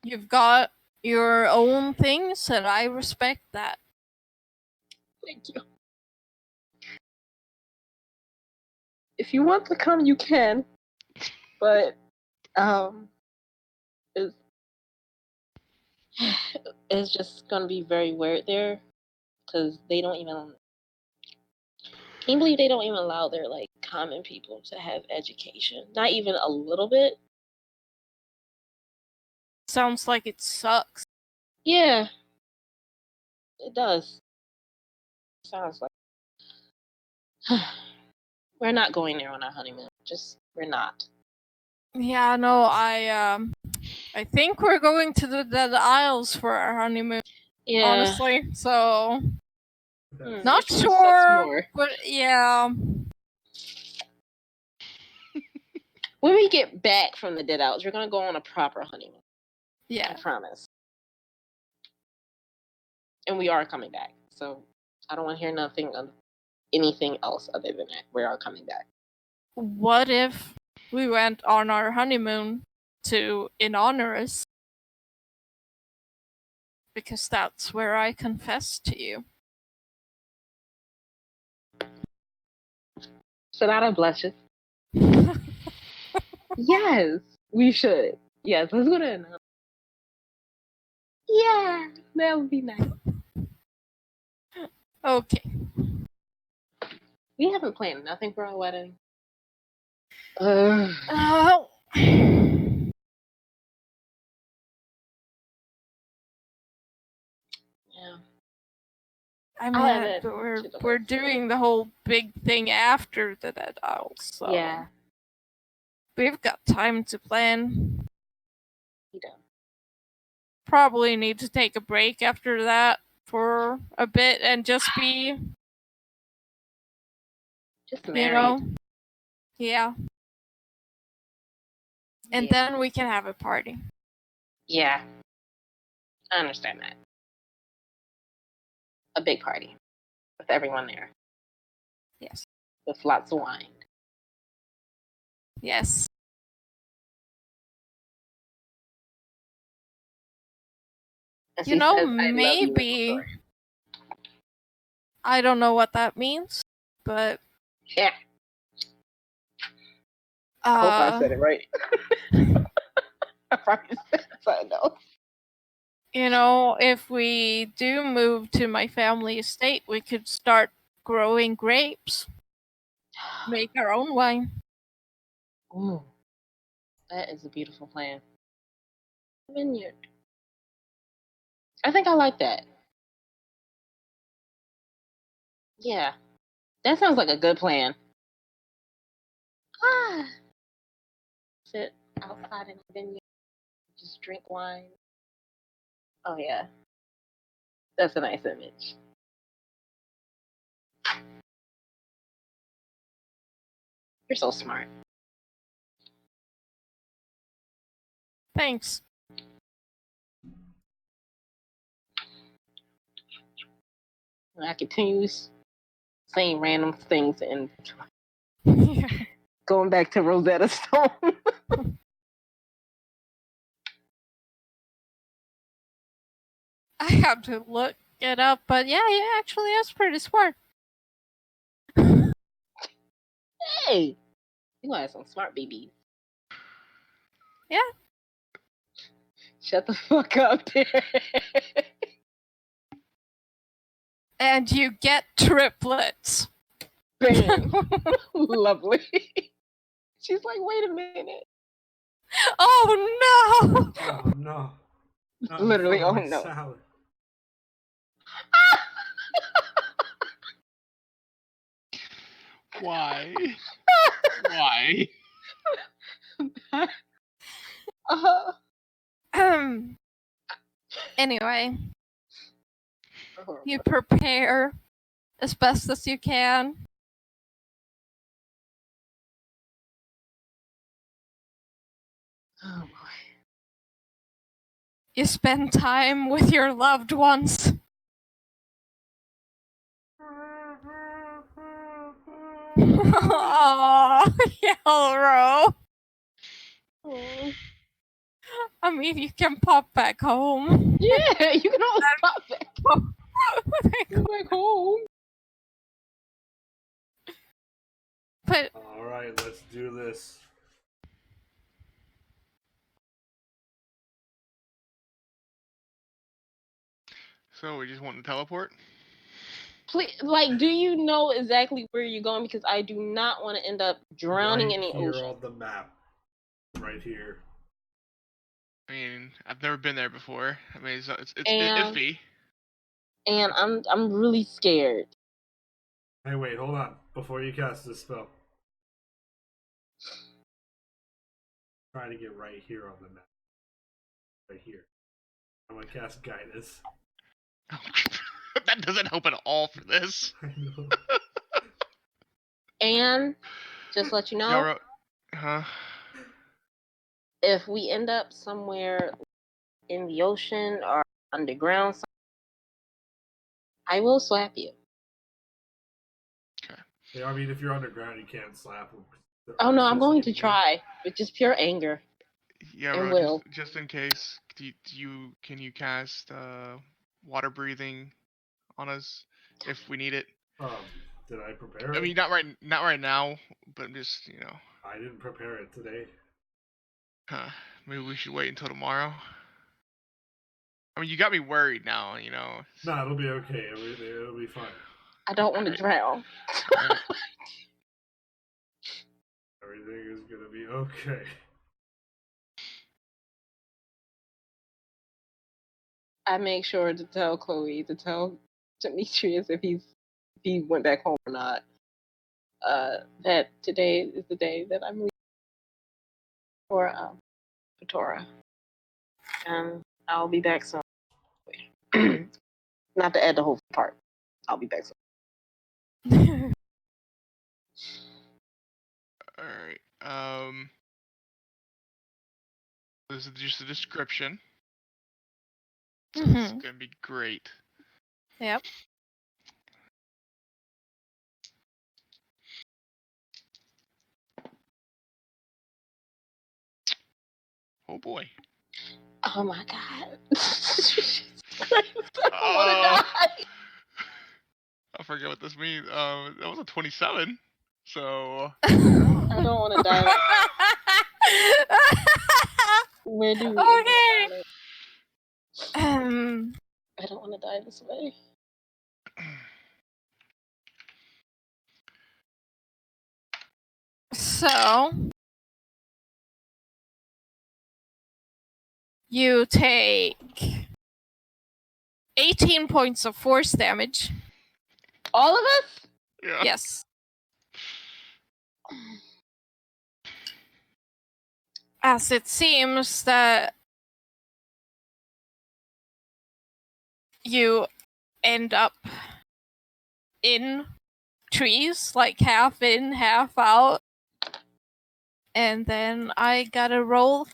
you've got your own things, and I respect that. Thank you. If you want to come, you can. But it's, it's just gonna be very weird there, because they don't even. Can you believe they don't even allow their like common people to have education? Not even a little bit. Sounds like it sucks. Yeah, it does. Sounds like we're not going there on our honeymoon. We're not. Yeah, no, I think we're going to the Isles for our honeymoon. Yeah. Honestly, so That's not Which one sucks sure, more? but yeah. When we get back from the Dead Outs, we're gonna go on a proper honeymoon. Yeah. I promise. And we are coming back. So I don't want to hear anything else other than that. We are coming back. What if we went on our honeymoon to Inhonorous? Because that's where I confessed to you. Sonata blushes. Yes, we should. Yes, let's go to another. Yeah, that would be nice. Okay. We haven't planned nothing for our wedding. Oh. Yeah. I I'll add mean, it we're to the we're list. doing the whole big thing after the Dead Owls, so Yeah, we've got time to plan. we do. Probably need to take a break after that for a bit and just be, Just you married. know, yeah. And Yeah. then we can have a party. Yeah. I understand that. A big party with everyone there. Yes. With lots of wine. Yes. And You she know, says, I love you maybe before. I don't know what that means, but Yeah. I hope I said it right. I probably said something else. you know, if we do move to my family estate, we could start growing grapes. Make our own wine. Ooh, that is a beautiful plan. Vineyard. I think I like that. Yeah. That sounds like a good plan. Ah. Sit outside in the vineyard. Just drink wine. Oh, yeah. That's a nice image. You're so smart. Thanks. I continue saying random things and Yeah. going back to Rosetta Stone. I have to look it up, but yeah, actually, that's pretty smart. Hey, you gonna have some smart babies. Yeah. Shut the fuck up there. And you get triplets. Bam. Lovely. She's like, wait a minute. Oh no! Oh no. Not in Literally, front oh of my no. salad. Why? Why? Anyway, you prepare as best as you can. Oh boy. You spend time with your loved ones. Aww, Yellow. Oh. I mean, you can pop back home. Yeah, you can always pop back. Go back home. But Alright, let's do this. So we just want to teleport? Please, like, do you know exactly where you're going? Because I do not want to end up drowning Right in the here ocean. on the map. Right here. I mean, I've never been there before. I mean, it's And- iffy. And I'm really scared. Hey, wait, hold on. Before you cast this spell. Try to get right here on the map. Right here. I'm gonna cast guidance. That doesn't help at all for this. I know. And just let you know, Ciara, huh? if we end up somewhere in the ocean or underground, I will slap you. Yeah, I mean, if you're underground, you can't slap them. Oh no, I'm going to try with just pure anger. Yeah, And bro, will. just in case, can you cast water breathing on us if we need it? Did I prepare it? I mean, not right now, but just I didn't prepare it today. huh? Maybe we should wait until tomorrow. I mean, you got me worried now. Nah, it'll be okay. It'll be fine. I don't want to drown. Alright. Everything is gonna be okay. I make sure to tell Chloe, to tell Demetrius if he went back home or not. That today is the day that I'm leaving for Tora. And I'll be back soon. Not to add the whole part. I'll be back soon. Alright. This is just a description. So it's gonna be great. Yep. Oh boy. Oh my god. I don't want to die. I forget what this means. That was a 27. So. I don't want to die. Where do we Okay. I don't want to die this way. So you take 18 points of force damage. All of us? Yeah. Yes. As it seems that you end up in trees, like half in, half out. And then I gotta roll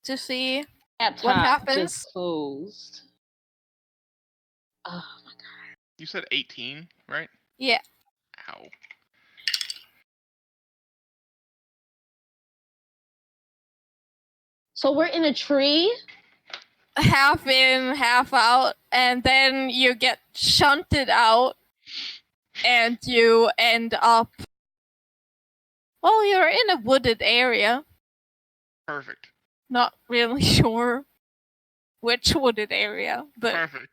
to see what happens. Just closed. Oh my god. You said 18, right? Yeah. Ow. So we're in a tree? Half in, half out, and then you get shunted out, and you end up. Well, you're in a wooded area. Perfect. Not really sure which wooded area, but Perfect.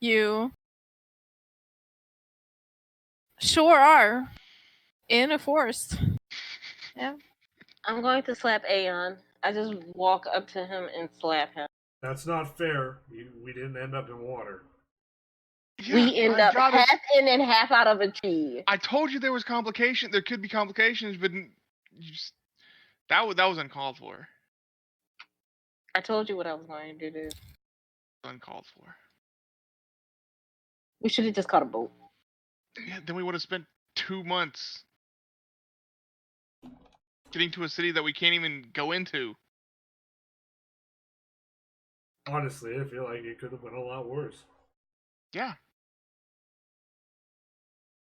you sure are. In a forest. Yeah. I'm going to slap Aon. I just walk up to him and slap him. That's not fair. We didn't end up in water. Yeah, We end I up got half us. in and half out of a tree. I told you there was complication. There could be complications, but you just, that was uncalled for. I told you what I was going to do. Uncalled for. We should have just caught a boat. Yeah, then we would have spent 2 months getting to a city that we can't even go into. Honestly, I feel like it could have been a lot worse. Yeah.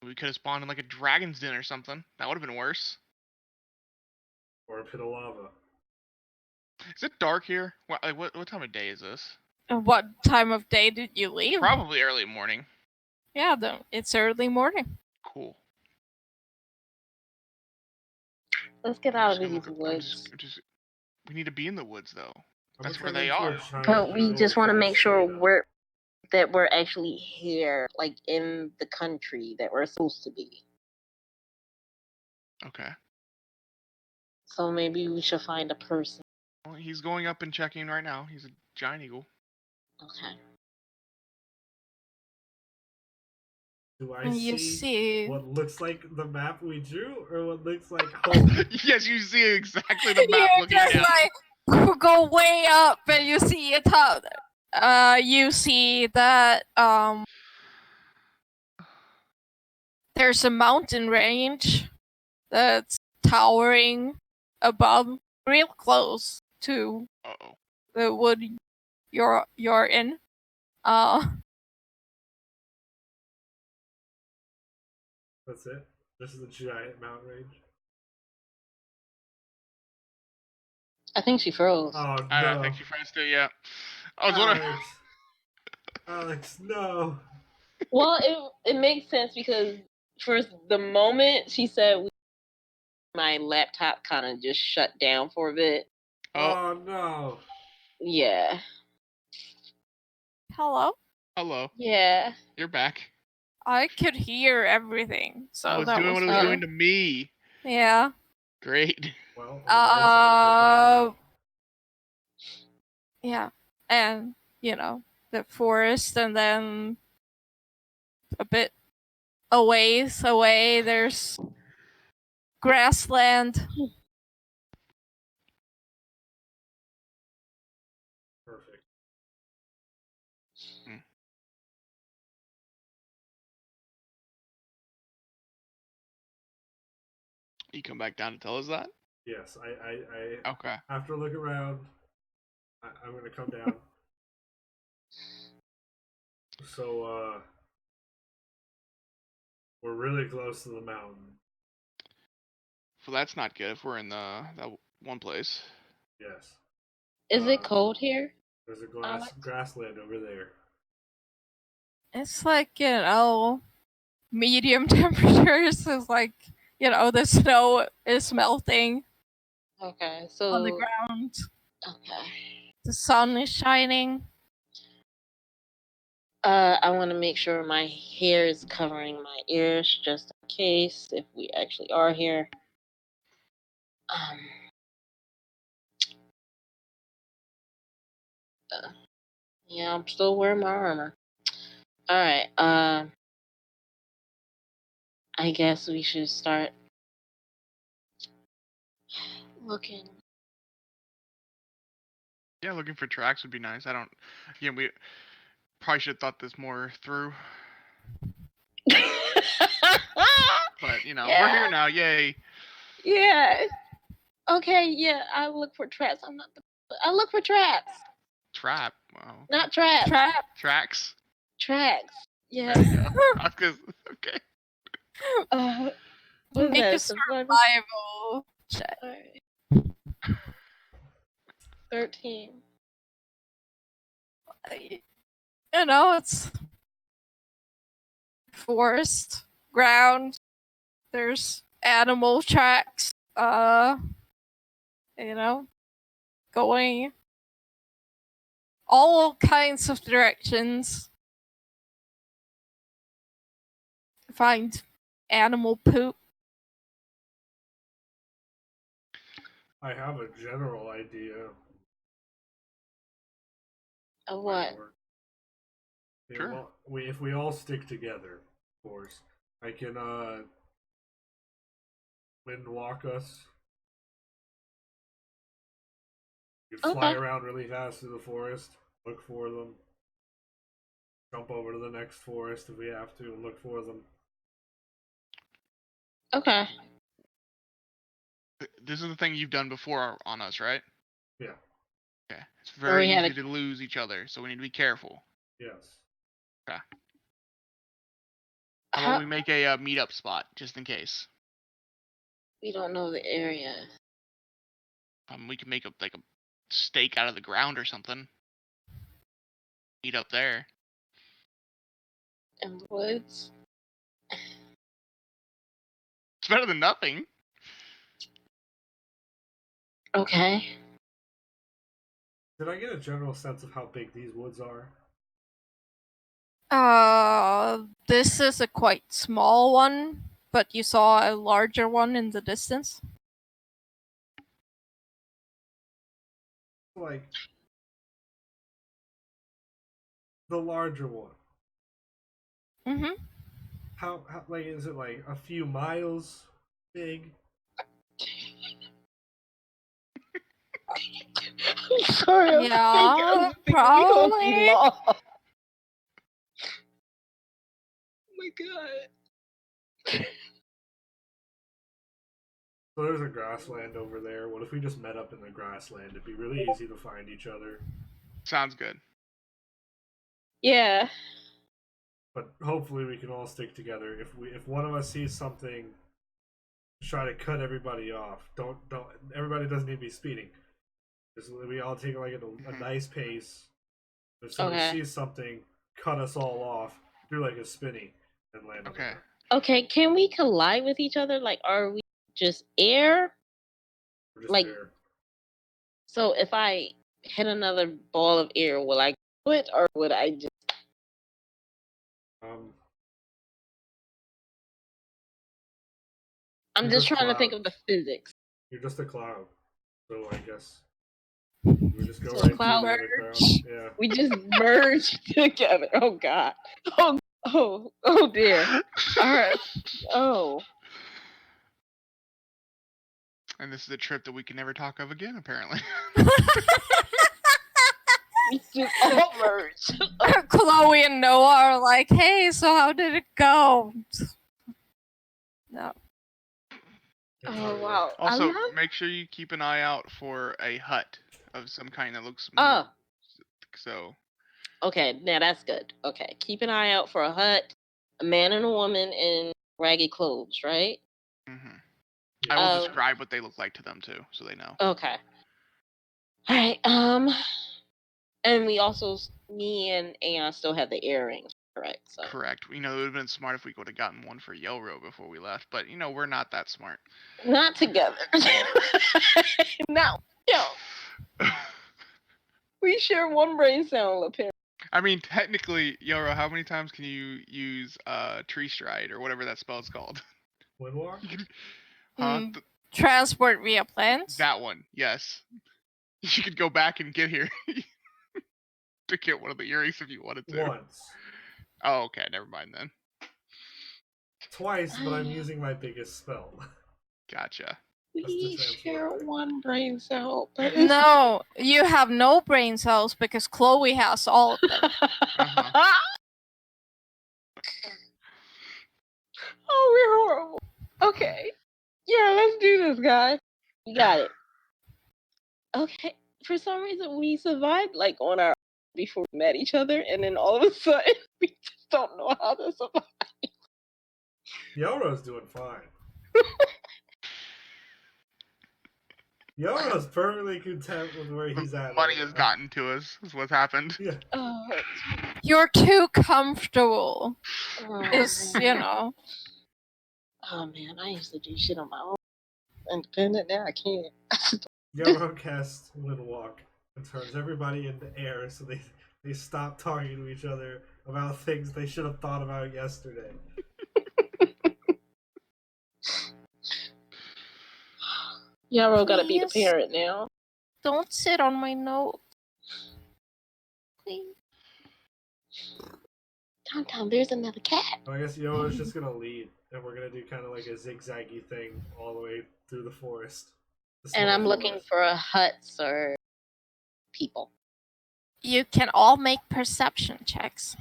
We could have spawned in like a dragon's den or something. That would have been worse. Or a pit of lava. Is it dark here? What time of day is this? What time of day did you leave? Probably early morning. Yeah, it's early morning. Cool. Let's get out of these I'm woods. we need to be in the woods though. I'm That's gonna where turn they into a are. giant But we evil just want to make sure Falstato. we're actually here, like in the country that we're supposed to be. Okay. So maybe we should find a person. Well, he's going up and checking right now. He's a giant eagle. Okay. Do I And see, you see what looks like the map we drew, or what looks like home? Yes, you see exactly the map you looking just down. like go way up and you see it up. You see that there's a mountain range that's towering above, real close to Uh-oh. the wood you're in. That's it. This is a giant mountain range. I think she froze. Oh no! I think she friends too. Yeah. I was wondering. Alex, no. Well, it makes sense because for the moment she said my laptop kind of just shut down for a bit. Oh, No. Yeah. Hello? hello. Yeah. You're back. I could hear everything, so I was that doing was what it was good. doing to me. Yeah. Great. Well, on yeah. And, the forest, and then a bit away, there's grassland. perfect. You come back down to tell us that? Yes, I Okay. after a look around, I'm gonna come down. So, we're really close to the mountain. Well, that's not good if we're in that one place. Yes. Is it cold here? There's a Alex? grassland over there. It's like, medium temperatures. Is like, the snow is melting Okay. on the So ground. okay. The sun is shining. I want to make sure my hair is covering my ears just in case if we actually are here. Yeah, I'm still wearing my armor. All right. I guess we should start looking. Yeah, looking for tracks would be nice. We probably should have thought this more through. But, Yeah. we're here now. Yay. Yeah. Okay. Yeah, I look for traps. I look for traps, Trap. Wow. not traps. Tracks. Tracks. Yeah. There you go. Okay. What's Make a that? survival check. All right. 13. It's forest, ground. There's animal tracks. Going all kinds of directions. Find animal poop? I have a general idea. Of what? Yeah, Sure. well, if we all stick together, of course, I can wind walk us. You could fly Okay. around really fast through the forest, look for them, jump over to the next forest if we have to, and look for them. Okay. This is the thing you've done before on us, right? Yeah. Okay. It's Where very we had easy to lose each other, so we need to be careful. Yes. How How, about we make a meetup spot just in case? we don't know the area. We can make a stake out of the ground or something. Meet up there. In the woods. It's better than nothing. Okay. Did I get a general sense of how big these woods are? This is a quite small one, but you saw a larger one in the distance. Like the larger one. Mm-hmm. How like is it like a few miles big? I'm sorry. I'm Yeah, we gonna be probably. lost. Oh my god. So there's a grassland over there. What if we just met up in the grassland? It'd be really easy to find each other. Sounds good. Yeah. But hopefully we can all stick together. If one of us sees something, try to cut everybody off. Don't everybody doesn't need to be speeding. Just we all take like a nice pace. If somebody Okay. sees something, cut us all off. Do like a spinny and land on Okay. them. Okay, can we collide with each other? Like, are we just air? We're just Like, there. so if I hit another ball of air, will I do it or would I just? Um, I'm You're just just trying to think of clouds. the physics. You're just a cloud. So I guess we just go So a right cloud through the other crowd. merge. Yeah. We just merge together. Oh God. Oh dear. All right. Oh. And this is a trip that we can never talk of again, apparently. We just all merge. Chloe and Noah are like, hey, so how did it go? No. Oh wow. Also, make sure you keep an eye out for a hut of some kind that looks more. So. Okay, now that's good. Okay, keep an eye out for a hut, a man and a woman in ragged clothes, right? Mm-hmm. I will describe what they look like to them too, so they know. Okay. All right. And we also, me and Aon still have the earrings, correct? So. Correct. It would have been smart if we would have gotten one for Yelro before we left, but we're not that smart. Not together. No. We share one brain cell, apparently. I mean, technically, Yelro, how many times can you use Tree Stride or whatever that spell's called? Windwalk? Huh? Transport via plants? That one, yes. You could go back and get here to get one of the earrings if you wanted to. Once. Oh, okay. Never mind then. Twice, but I'm using my biggest spell. Gotcha. We share one brain cell. But no, you have no brain cells because Chloe has all of them. Oh, we're horrible. Okay. Yeah, let's do this, guys. We got it. Okay. For some reason, we survived like on our before we met each other, and then all of a sudden, we just don't know how to survive. Yoro's doing fine. Yoro's perfectly content with where he's at. Money has gotten to us, is what's happened. Yeah. You're too comfortable. Oh, Oh man, I used to do shit on my own. Independent, now I can't. Yoro casts Windwalk and turns everybody into air so they stop talking to each other about things they should have thought about yesterday. Yarrow gotta be the Please? parent now. Don't sit on my note. Please. Tom, there's another cat. So I guess Yoa's just gonna lead, and we're gonna do kind of like a zigzaggy thing all the way through the forest. And I'm looking for a huts or people. You can all make perception checks.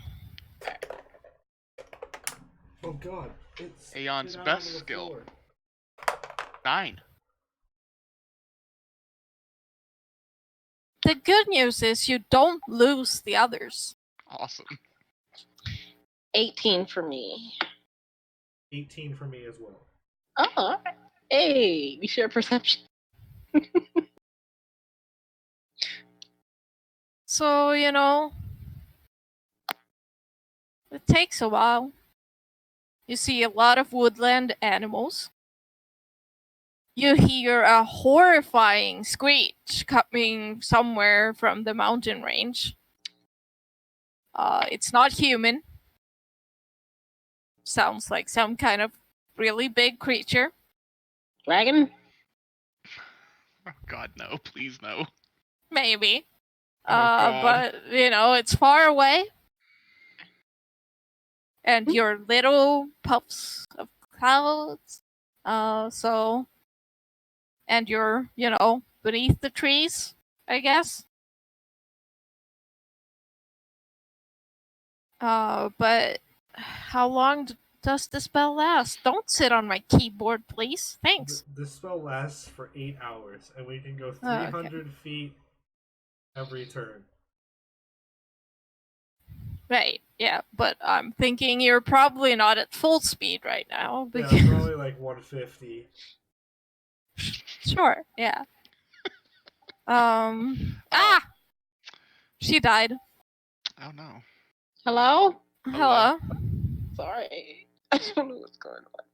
Oh god, it's Aeon's been out best on the skill. floor. 9. The good news is you don't lose the others. Awesome. 18 for me. 18 for me as well. Oh, all right. Hey, we share perception. So, it takes a while. You see a lot of woodland animals. You hear a horrifying screech coming somewhere from the mountain range. It's not human. Sounds like some kind of really big creature. Dragon? Oh god, no. Please, no. Maybe. Oh, God. But, it's far away. And your little puffs of clouds. And you're, beneath the trees, I guess. But how long does the spell last? Don't sit on my keyboard, please. Thanks. This spell lasts for 8 hours, and we can go Oh, okay. 300 feet every turn. Right, yeah, but I'm thinking you're probably not at full speed right now. Yeah, Because... probably like 150. Sure, yeah. She died. Oh no. Hello? Hello. Sorry. I don't know what's going on.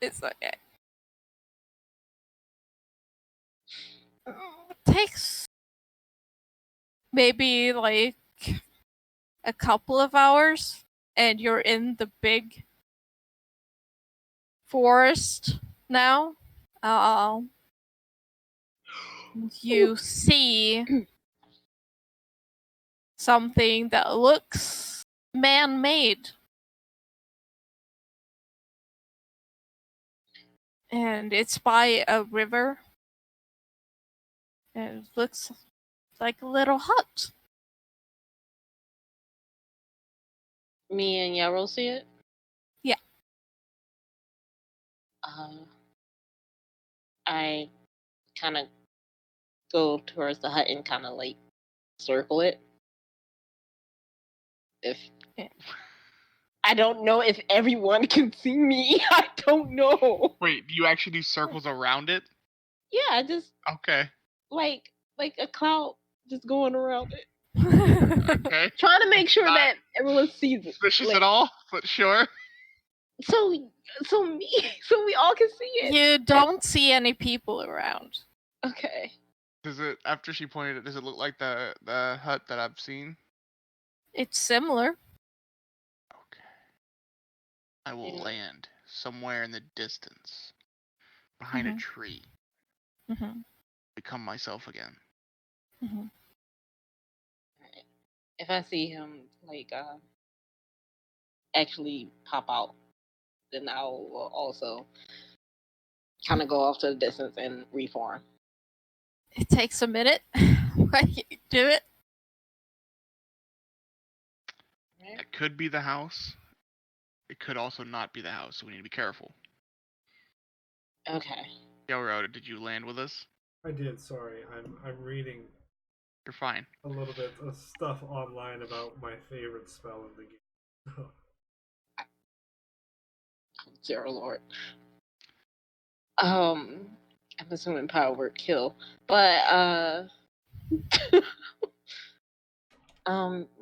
It's okay. It takes maybe like a couple of hours, and you're in the big forest now. You see something that looks man-made. And it's by a river. And it looks like a little hut. Me and Yarrow see it? Yeah. I kind of go towards the hut and kind of like circle it. I don't know if everyone can see me. I don't know. Wait, do you actually do circles around it? Yeah, just Okay. like a cloud just going around it. Okay. Trying to make sure Not that everyone sees it. suspicious Like, at all, but sure. So we all can see it. You don't see any people around. Okay. Does it, after she pointed it, does it look like the hut that I've seen? It's similar. Okay. I will land somewhere in the distance, behind a tree. Mm-hmm. Become myself again. Mm-hmm. If I see him like actually pop out, then I will also kind of go off to the distance and reform. It takes a minute. But you do it. It could be the house. It could also not be the house, so we need to be careful. Okay. Yo, did you land with us? I did, sorry. I'm reading You're fine. a little bit of stuff online about my favorite spell in the game. Zero Lord. I'm assuming power word kill, but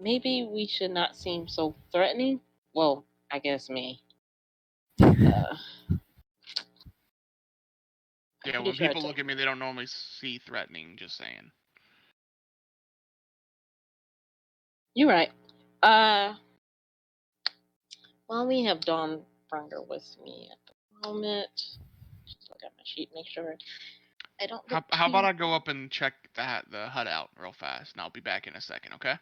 maybe we should not seem so threatening. Well, I guess me. Yeah, when people look at me, they don't normally see threatening. Just saying. You're right. Well, we have Dawnbringer with me at the moment. Just look at my sheet, make sure I don't. How about I go up and check the hut out real fast, and I'll be back in a second, okay?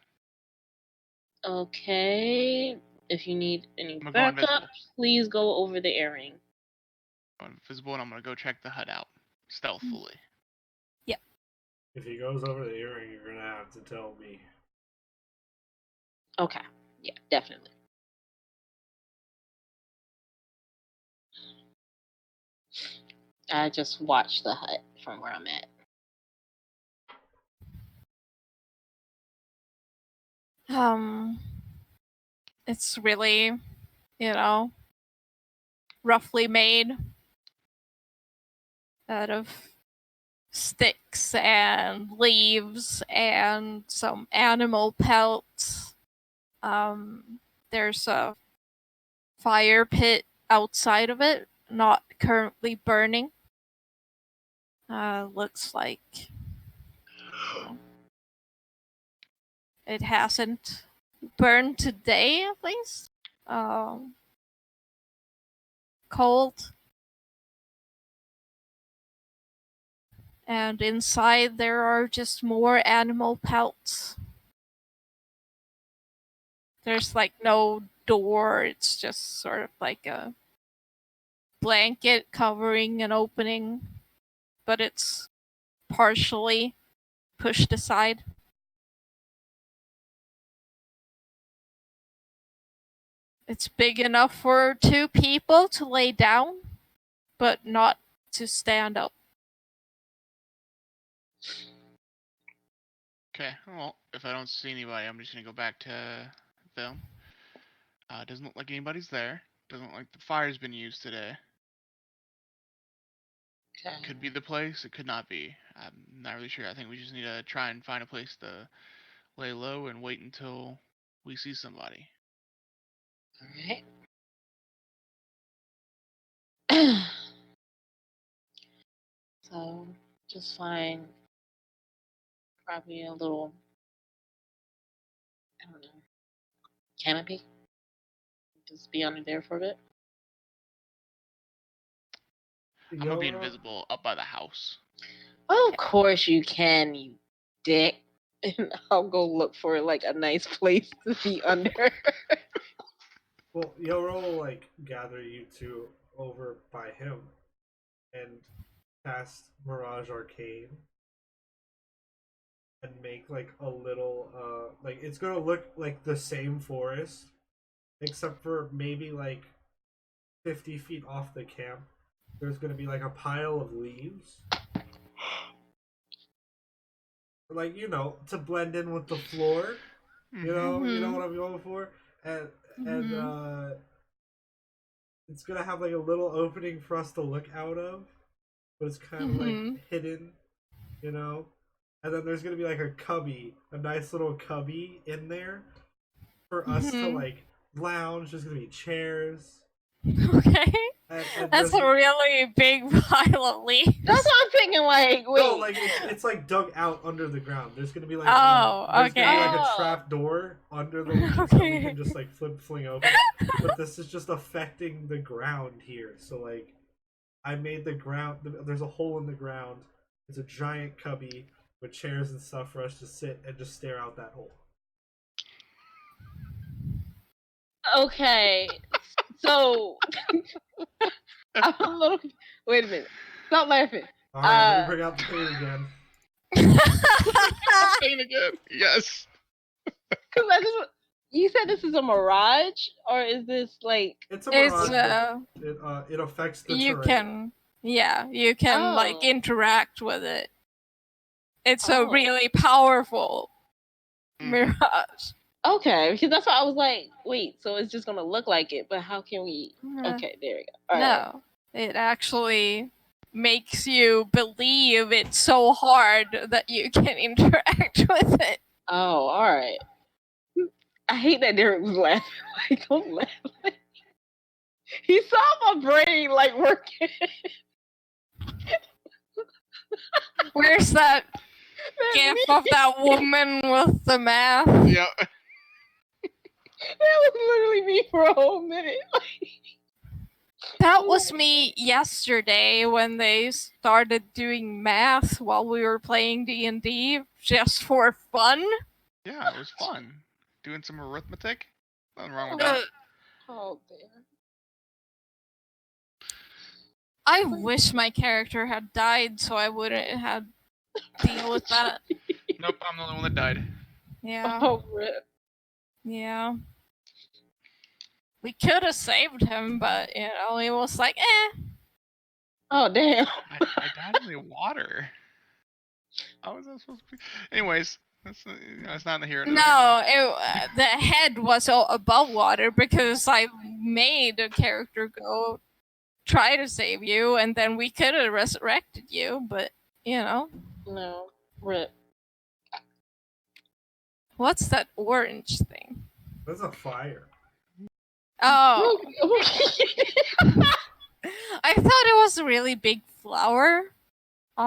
Okay. If you need any I'm gonna go backup, invisible. please go over the airing. I'm invisible, and I'm gonna go check the hut out stealthily. If he goes over the earring, you're gonna have to tell me. Okay. Yeah, definitely. I just watched the hut from where I'm at. It's really, roughly made out of sticks and leaves and some animal pelts. There's a fire pit outside of it, not currently burning. Looks like it hasn't burned today, at least. Cold. And inside there are just more animal pelts. There's like no door, it's just sort of like a blanket covering an opening, but it's partially pushed aside. It's big enough for 2 people to lay down, but not to stand up. Okay, well, if I don't see anybody, I'm just gonna go back to them. Doesn't look like anybody's there. Doesn't look like the fire's been used today. Okay. Could be the place, it could not be. I'm not really sure. I think we just need to try and find a place to lay low and wait until we see somebody. Alright. So, just find probably a little, I don't know, canopy. Just be under there for a bit. I'm gonna be Yora, invisible up by the house. Of course you can, you dick. And I'll go look for like a nice place to be under. well, Yora will like gather you two over by him and cast Mirage Arcane and make like a little like it's gonna look like the same forest except for maybe like 50 feet off the camp there's gonna be like a pile of leaves, like to blend in with the floor. You know what I'm going for, and it's gonna have like a little opening for us to look out of, but it's kind of like hidden, you know. And then there's gonna be like a nice little cubby in there for us to like lounge. There's gonna be chairs. Okay. And That's a really big pile of leaves. That's what I'm thinking, like, wait. No, like it's like dug out under the ground. There's gonna be like okay. Gonna be like a trap door under the leaves that we can just like fling open. But this is just affecting the ground here. So like, I made the ground. There's a hole in the ground. It's a giant cubby with chairs and stuff for us to sit and just stare out that hole. Okay, so I'm a little. Wait a minute. Stop laughing. All right, let me bring out the pain again. Pain again? Yes. Because I just. You said this is a mirage, or is this like? It's a mirage. It's it affects the you terrain. you can like interact with it. It's a really powerful mirage. Okay, because that's why I was like, wait, so it's just gonna look like it, but how can we? Okay, there we go. No, it actually makes you believe it's so hard that you can interact with it. Oh, all right. I hate that Derek was laughing. Like, don't laugh. He saw my brain like working. Where's that gif of that woman with the math? Yeah. That was literally me for a whole minute. That was me yesterday when they started doing math while we were playing D&D just for fun. Yeah, it was fun. Doing some arithmetic. Nothing wrong with that. Oh, damn. I wish my character had died so I wouldn't have deal with that. Nope, I'm the only one that died. Yeah. Oh, rip. Yeah. We could have saved him, but you know, he was like, eh. Oh, damn. I died in the water. How was that supposed to be? Anyways, that's it's not in the here. No, the head was all above water because I made a character go try to save you, and then we could have resurrected you, but you know. No. Rip. What's that orange thing? There's a fire. Oh. I thought it was a really big flower. Wait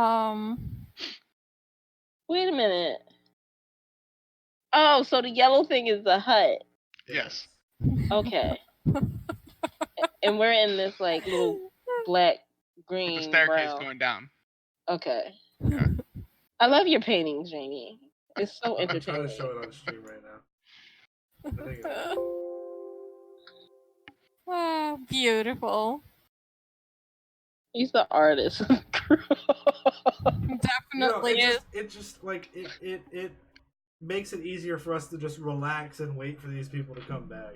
a minute. Oh, so the yellow thing is the hut. Yes. Okay. And we're in this like little black, green, With the staircase brown. going down. Okay. Yeah. I love your paintings, Jamie. It's so I'm entertaining. trying to show it on stream right now. I think it- Oh, beautiful. He's the artist. Definitely is. it just like it makes it easier for us to just relax and wait for these people to come back.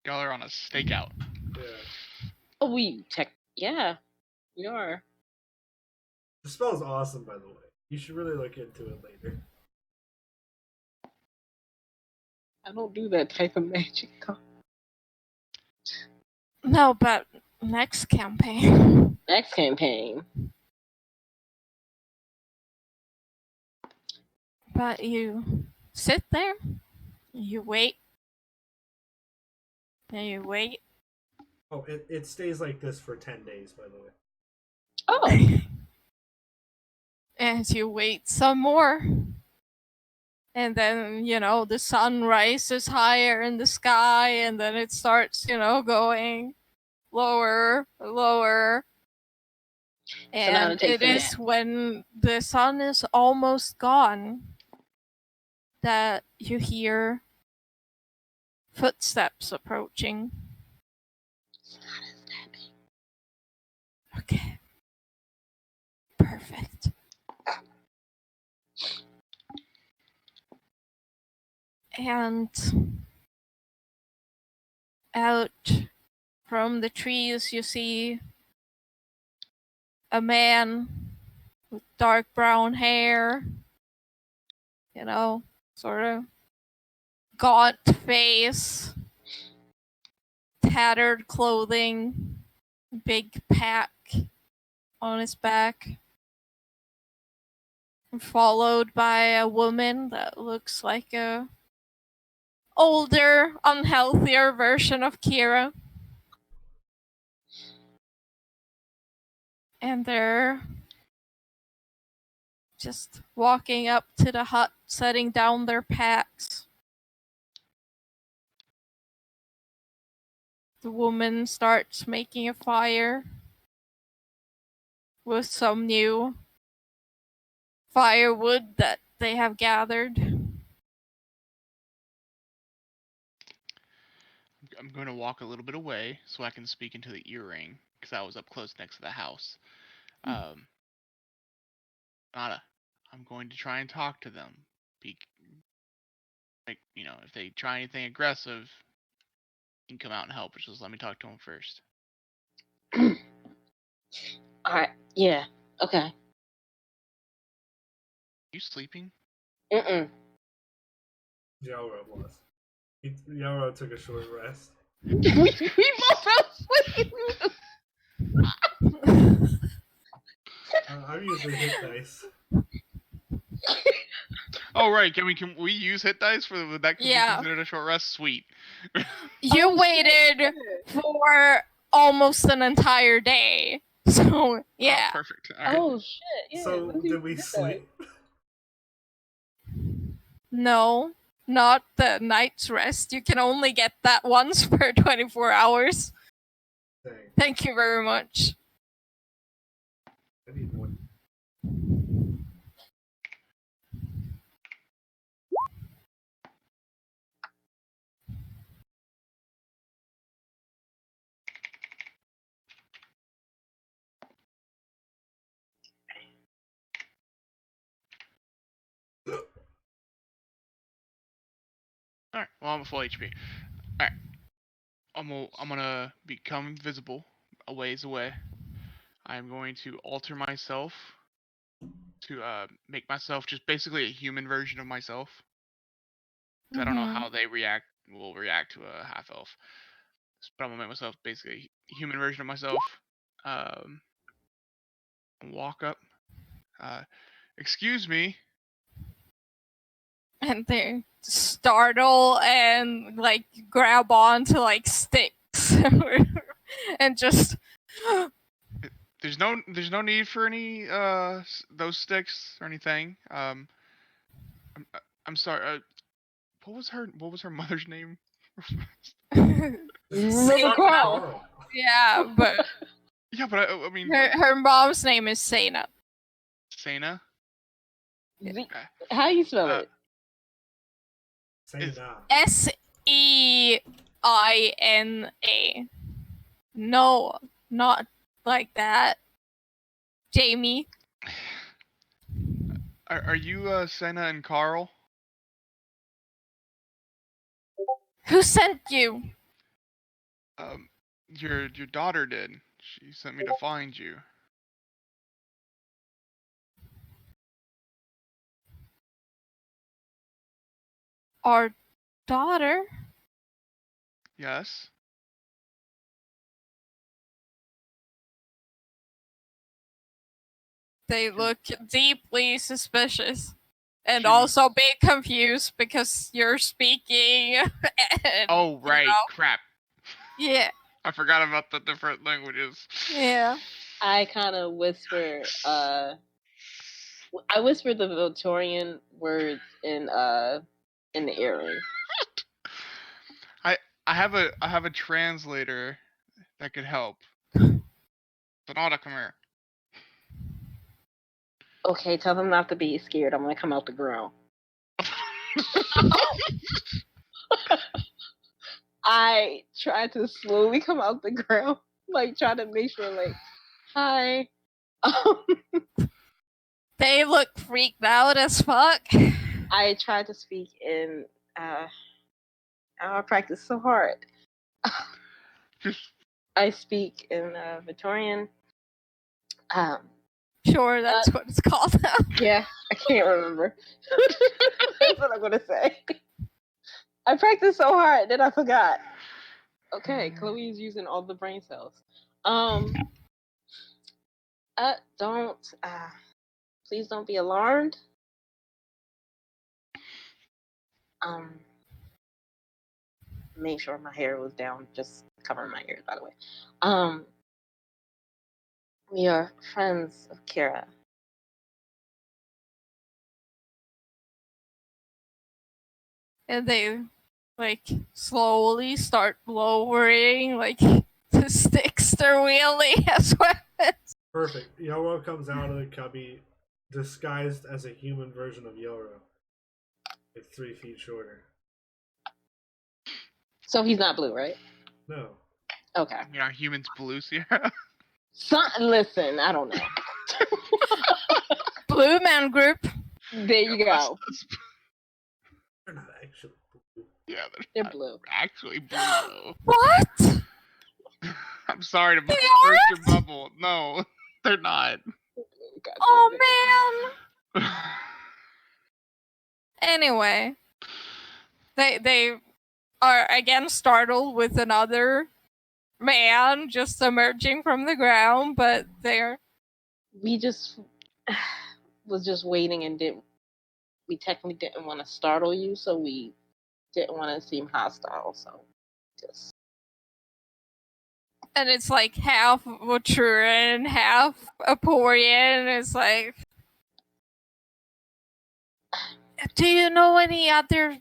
Y'all are on a stakeout. Yeah. Oh, yeah, we are. The spell's awesome, by the way. You should really look into it later. I don't do that type of magic. No, but next campaign. Next campaign. But you sit there, you wait, and you wait. Oh, it stays like this for 10 days, by the way. Oh. And you wait some more. And then, you know, the sun rises higher in the sky, and then it starts, you know, going lower, lower. And it is when the sun is almost gone that you hear footsteps approaching. Okay. Perfect. And out from the trees you see a man with dark brown hair, you know, sort of gaunt face, tattered clothing, big pack on his back, followed by a woman that looks like a older, unhealthier version of Ciara. And they're just walking up to the hut, setting down their packs. The woman starts making a fire with some new firewood that they have gathered. I'm going to walk a little bit away so I can speak into the earring because I was up close next to the house. Nada, I'm going to try and talk to them. Like, you know, if they try anything aggressive, you can come out and help. Just let me talk to them first. Alright, yeah, okay. You sleeping? Mm-mm. Yara was. Yara took a short rest. we both fell asleep. I'm using hit dice. Oh right, can we use hit dice for that? Can be considered a short rest? Sweet. You waited for almost an entire day, so yeah. Oh, perfect. All right. Oh shit! Yeah, So did we sleep? No, not the night's rest. You can only get that once per 24 hours. Dang. Thank you very much. I need one. Alright, well, I'm at full HP. Alright. I'm gonna become visible a ways away. I'm going to alter myself to make myself just basically a human version of myself. 'Cause I don't know how they will react to a half elf. But I'm gonna make myself basically a human version of myself. Walk up. Excuse me. And they startle and like grab onto like sticks and just There's no need for any those sticks or anything. I'm sorry. What was her mother's name? River Carl. Yeah, but Yeah, but I mean, her mom's name is Sena. Sena. How you spell it? Sena. Seina. No, not like that. Jamie. Are you Sena and Carl? Who sent you? Your daughter did. She sent me to find you. Our daughter? Yes. They look deeply suspicious. And She was- also a bit confused because you're speaking. And, Oh right, crap. Yeah. I forgot about the different languages. Yeah. I kind of whisper. I whisper the Victorian words in the earring. I have a translator that could help. Sonata, come here. Okay, tell them not to be scared. I'm gonna come out the ground. I try to slowly come out the ground, like try to make sure, like, hi. They look freaked out as fuck. I try to speak in. I practice so hard. I speak in Victorian. Sure, that's what it's called now. Yeah, I can't remember. That's what I'm gonna say. I practiced so hard that I forgot. Okay, Chloe is using all the brain cells. Please don't be alarmed. Make sure my hair was down, just covering my ears, by the way. We are friends of Ciara. And they like slowly start lowering like the sticks they're wielding as weapons. Perfect. Yoro comes out of the cubby disguised as a human version of Yoro. Like 3 feet shorter. So he's not blue, right? No. Okay. You know, humans blue, Ciara. Listen, I don't know. Blue Man Group. There you go. They're not actually blue. Yeah, they're blue. Actually blue though. What? I'm sorry to burst your bubble. No, they're not. Oh man. Anyway, they are again startled with another man just emerging from the ground, but we just was just waiting and we technically didn't want to startle you, so we didn't want to seem hostile, so just. And it's like half Voturan, half Aporian. It's like, do you know any other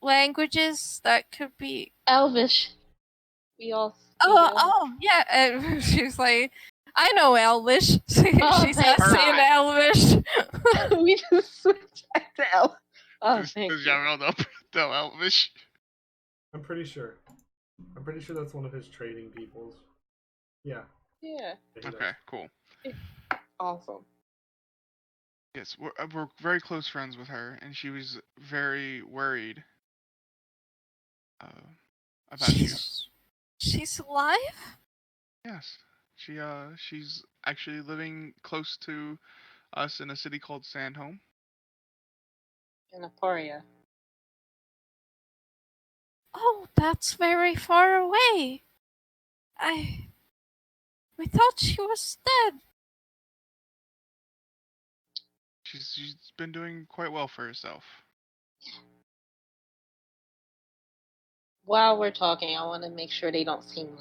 languages that could be Elvish? We all Yeah. She's like, I know Elvish. She says thank in God. Elvish. We just switched back to Elf. Oh, Does thank you. Jarrell know Elvish? I'm pretty sure. I'm pretty sure that's one of his trading peoples. Yeah. Yeah, He Okay, does. cool. awesome. Yes, we're very close friends with her, and she was very worried about you. She's alive? Yes, she's actually living close to us in a city called Sandhome. In Aporia. Oh, that's very far away. We thought she was dead. She's been doing quite well for herself. While we're talking, I want to make sure they don't seem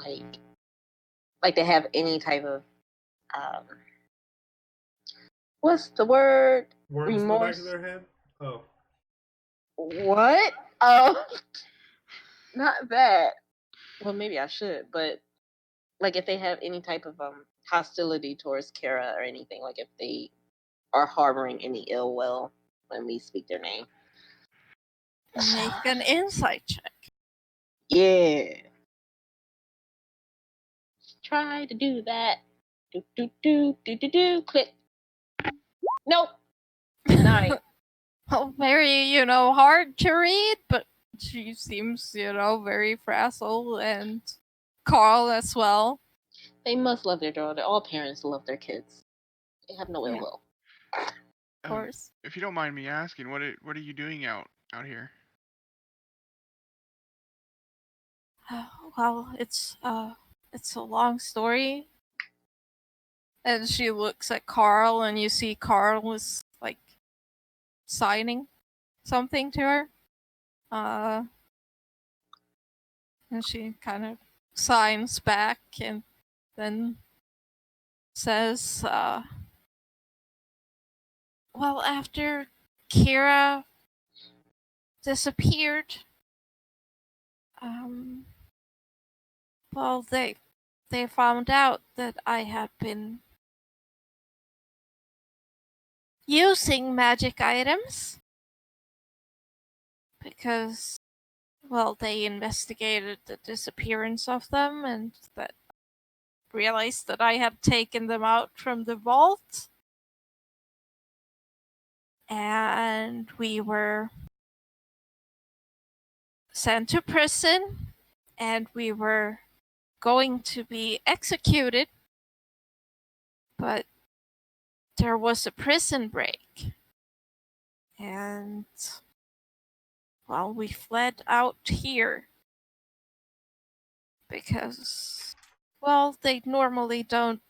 like they have any type of what's the word? Worms in the back of their head? Oh. What? Oh, not that. Well, maybe I should, but like if they have any type of hostility towards Ciara or anything, like if they are harboring any ill will when we speak their name. Make an insight check. Yeah. Try to do that. Do. Click. Nope. 9. Oh, very, hard to read, but she seems, very frazzled, and Carl as well. They must love their daughter. All parents love their kids. They have no ill Yeah. will. Of course. If you don't mind me asking, what are you doing out here? Well, it's a long story. And she looks at Carl, and you see Carl is like signing something to her. And she kind of signs back and then says, well, after Ciara disappeared, well, they found out that I had been using magic items because, well, they investigated the disappearance of them and that realized that I had taken them out from the vault. And we were sent to prison, and we were going to be executed, but there was a prison break. And, well, we fled out here because, well, they normally don't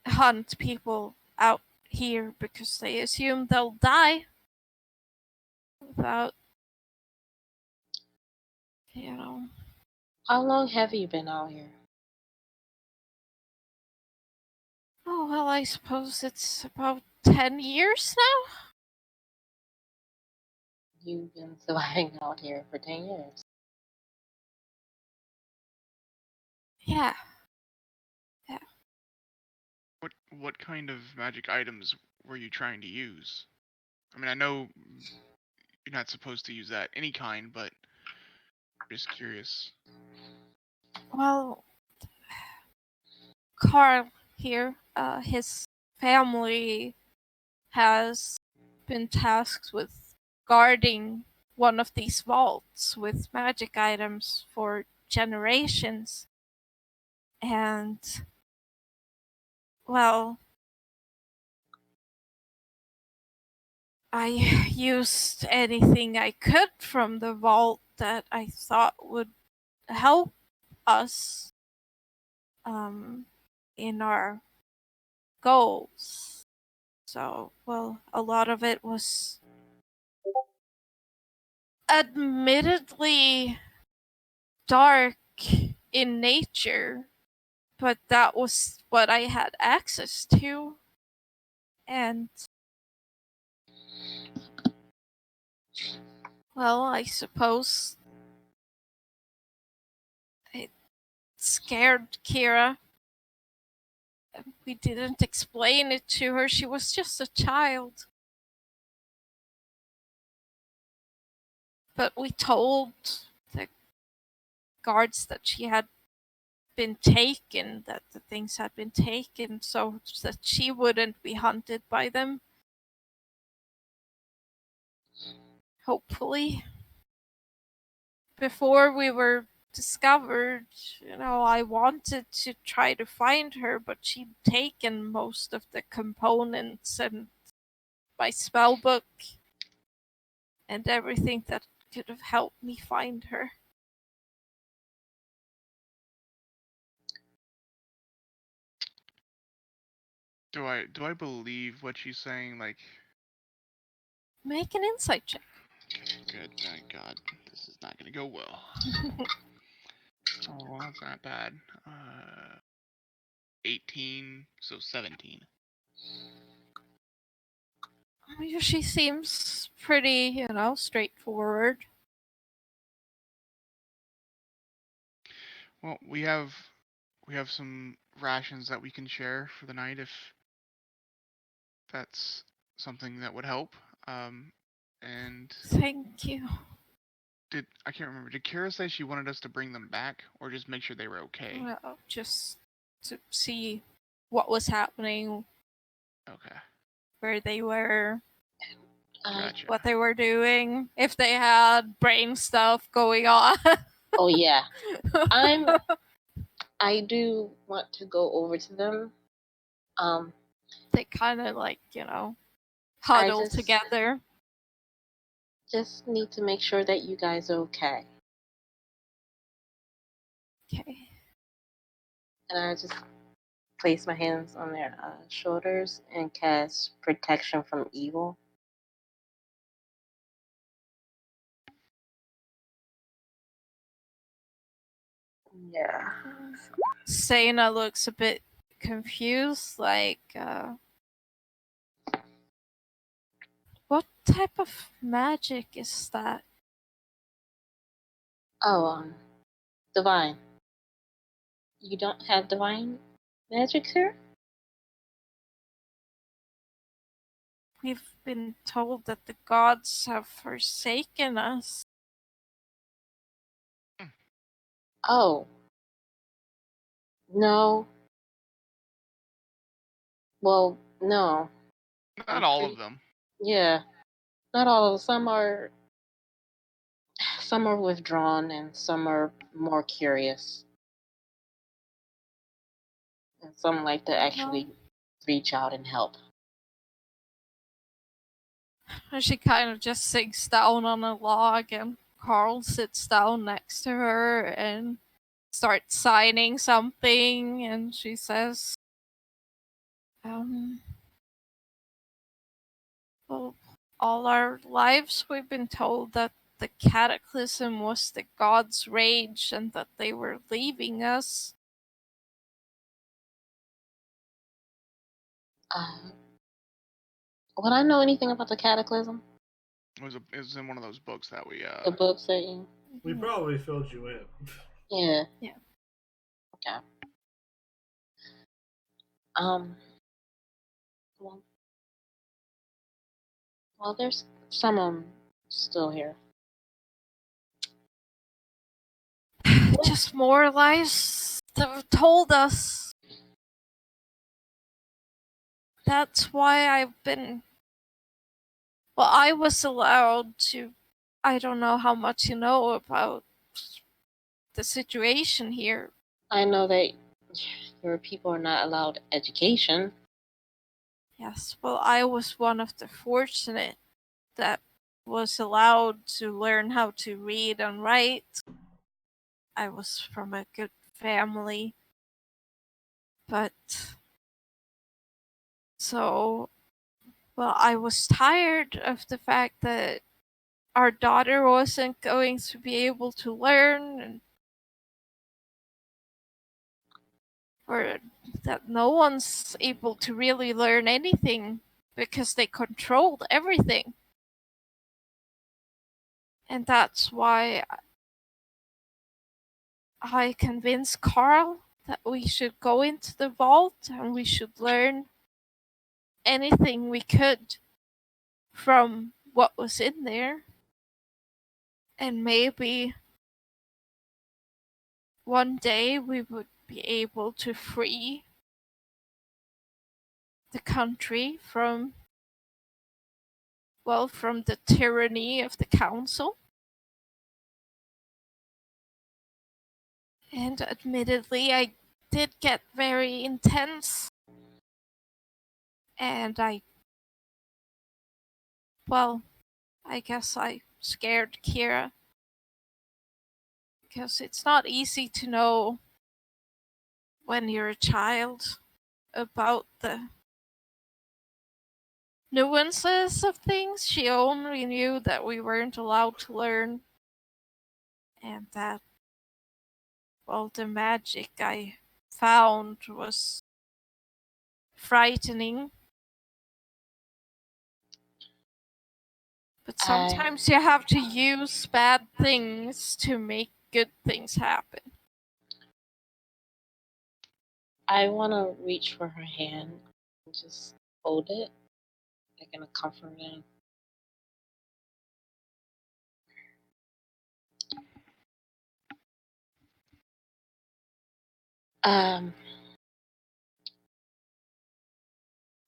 hunt people out here because they assume they'll die without, How long have you been out here? Oh, well, I suppose it's about 10 years now? You've been surviving out here for 10 years. Yeah. What kind of magic items were you trying to use? I mean, I know you're not supposed to use that any kind, but I'm just curious. Well, Carl here, his family has been tasked with guarding one of these vaults with magic items for generations. And, well, I used anything I could from the vault that I thought would help us in our goals. So, well, a lot of it was admittedly dark in nature, but that was what I had access to. And, well, I suppose scared Ciara. We didn't explain it to her. She was just a child. But we told the guards that she had been taken, that the things had been taken, so that she wouldn't be hunted by them. Hopefully. Before we were discovered, I wanted to try to find her, but she'd taken most of the components and my spell book and everything that could have helped me find her. Do I believe what she's saying? Like, Make an insight check. good, thank God. This is not gonna go well. Oh, well, that's not bad. 18, so 17. She seems pretty, straightforward. Well, we have some rations that we can share for the night if that's something that would help. And Thank you. I can't remember. Did Ciara say she wanted us to bring them back, or just make sure they were okay? Well, just to see what was happening, Okay. where they were, Gotcha. what they were doing, if they had brain stuff going on. Oh yeah, I do want to go over to them. They kind of huddle together. Just need to make sure that you guys are okay. Okay. And I just place my hands on their shoulders and cast protection from evil. Yeah. Sena looks a bit confused, what type of magic is that? Oh, divine. You don't have divine magic, sir? We've been told that the gods have forsaken us. Oh. No. Well, no. Not all of them. Yeah. Not all of them. Some are withdrawn and some are more curious. And some like to actually reach out and help. And she kind of just sinks down on a log, and Carl sits down next to her and starts signing something, and she says, well, all our lives we've been told that the cataclysm was the gods' rage and that they were leaving us. Would I know anything about the cataclysm? It was in one of those books that we The books that you... We probably filled you in. Yeah. Yeah. Okay. Well, there's some still here. Just more lies that have told us. That's why I've been... Well, I was allowed to... I don't know how much you know about the situation here. I know that your people are not allowed education. Yes, well, I was one of the fortunate that was allowed to learn how to read and write. I was from a good family. But... So... Well, I was tired of the fact that our daughter wasn't going to be able to learn, or that no one's able to really learn anything because they controlled everything. And that's why I convinced Carl that we should go into the vault and we should learn anything we could from what was in there. And maybe one day we would be able to free the country from the tyranny of the council. And admittedly, I did get very intense. And I guess I scared Ciara. Because it's not easy to know when you're a child about the nuances of things. She only knew that we weren't allowed to learn, and that, the magic I found was frightening. But sometimes you have to use bad things to make good things happen. I want to reach for her hand and just hold it, like in a comforting.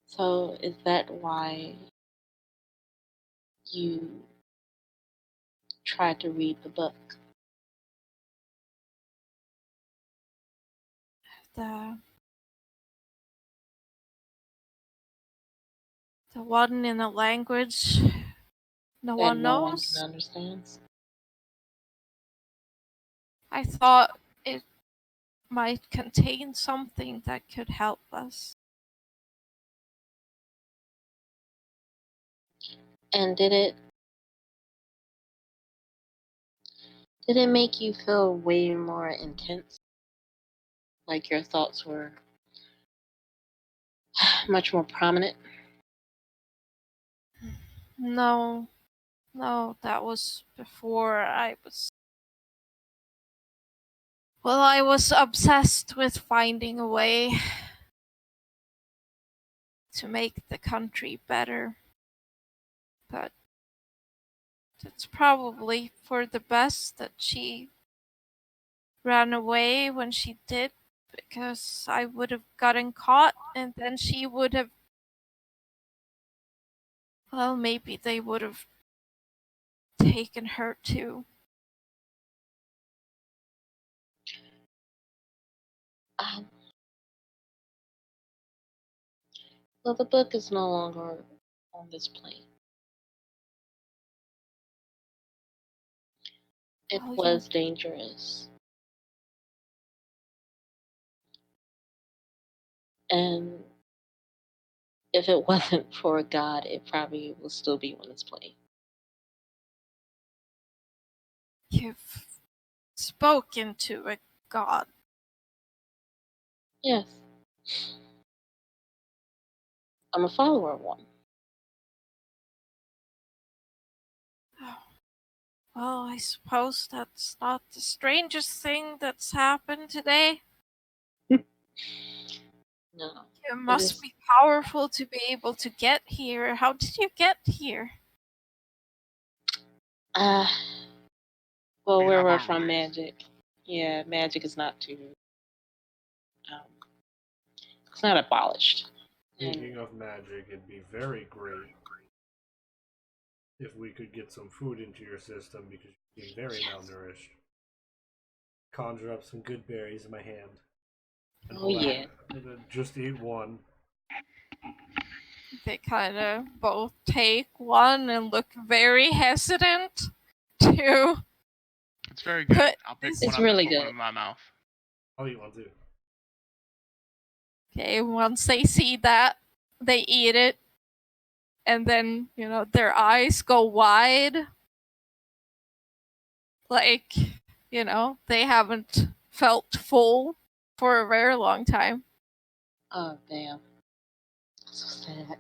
So is that why you tried to read the book? The one in a language no one knows? One understands. I thought it might contain something that could help us. And did it make you feel way more intense? Like your thoughts were much more prominent? No, that was before I was. Well, I was obsessed with finding a way to make the country better. But it's probably for the best that she ran away when she did, because I would have gotten caught and then she would have. Well, maybe they would have taken her too. Well, the book is no longer on this plane. It was dangerous. And if it wasn't for God, it probably will still be on this plane. You've spoken to a god. Yes. I'm a follower of one. Well, I suppose that's not the strangest thing that's happened today. No. You must be powerful to be able to get here. How did you get here? Well, we're from magic. Yeah, magic is not too. It's not abolished. Speaking of magic, it'd be very great if we could get some food into your system because you seem very malnourished. Conjure up some good berries in my hand. And just eat one. They kind of both take one and look very hesitant to. It's very good. I'll pick one it's up really and put good. one in my mouth. I'll eat one too. Okay, once they see that, they eat it. And then, their eyes go wide. Like, they haven't felt full for a very long time. Oh, damn. So sad.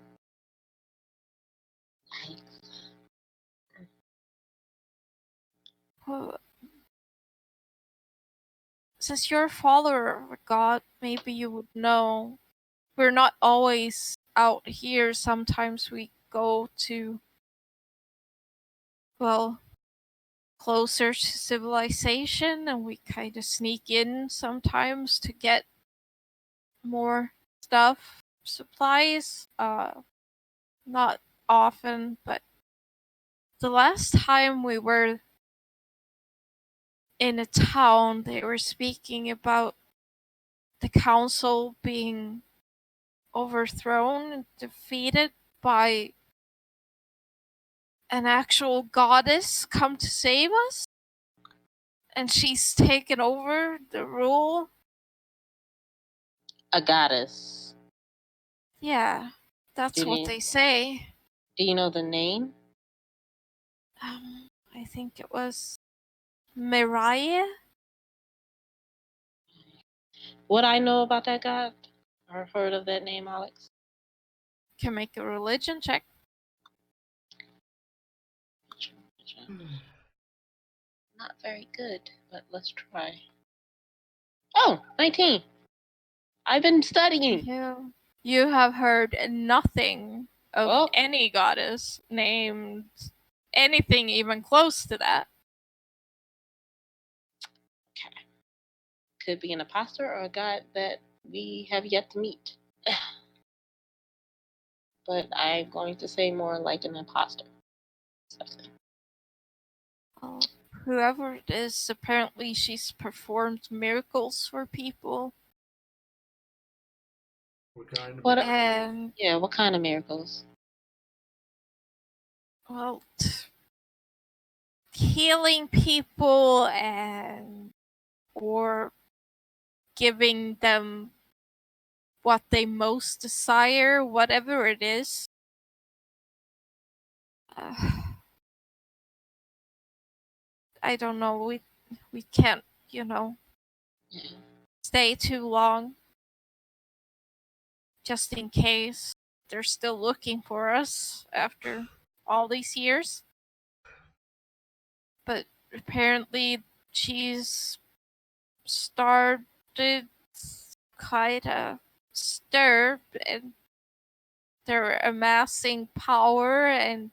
since you're a follower of a god, maybe you would know. We're not always out here. Sometimes we go to, well, closer to civilization, and we kind of sneak in sometimes to get more stuff, supplies. Not often, but the last time we were in a town, they were speaking about the council being overthrown and defeated by an actual goddess come to save us. And she's taken over the rule. A goddess. Yeah, that's what they say. Do you know the name? I think it was Mirai. What I know about that god? Or heard of that name, Alex? Can make a religion check. Not very good, but let's try. Oh, 19. I've been studying. You have heard nothing of Oh. any goddess named anything even close to that. Okay. Could be an imposter or a god that we have yet to meet. But I'm going to say more like an imposter. Well, whoever it is, apparently she's performed miracles for people. What kind of miracles? Yeah, what kind of miracles? Well, healing people or giving them what they most desire, whatever it is. I don't know. We can't, stay too long. Just in case they're still looking for us after all these years. But apparently she's started kind of stir, and they're amassing power and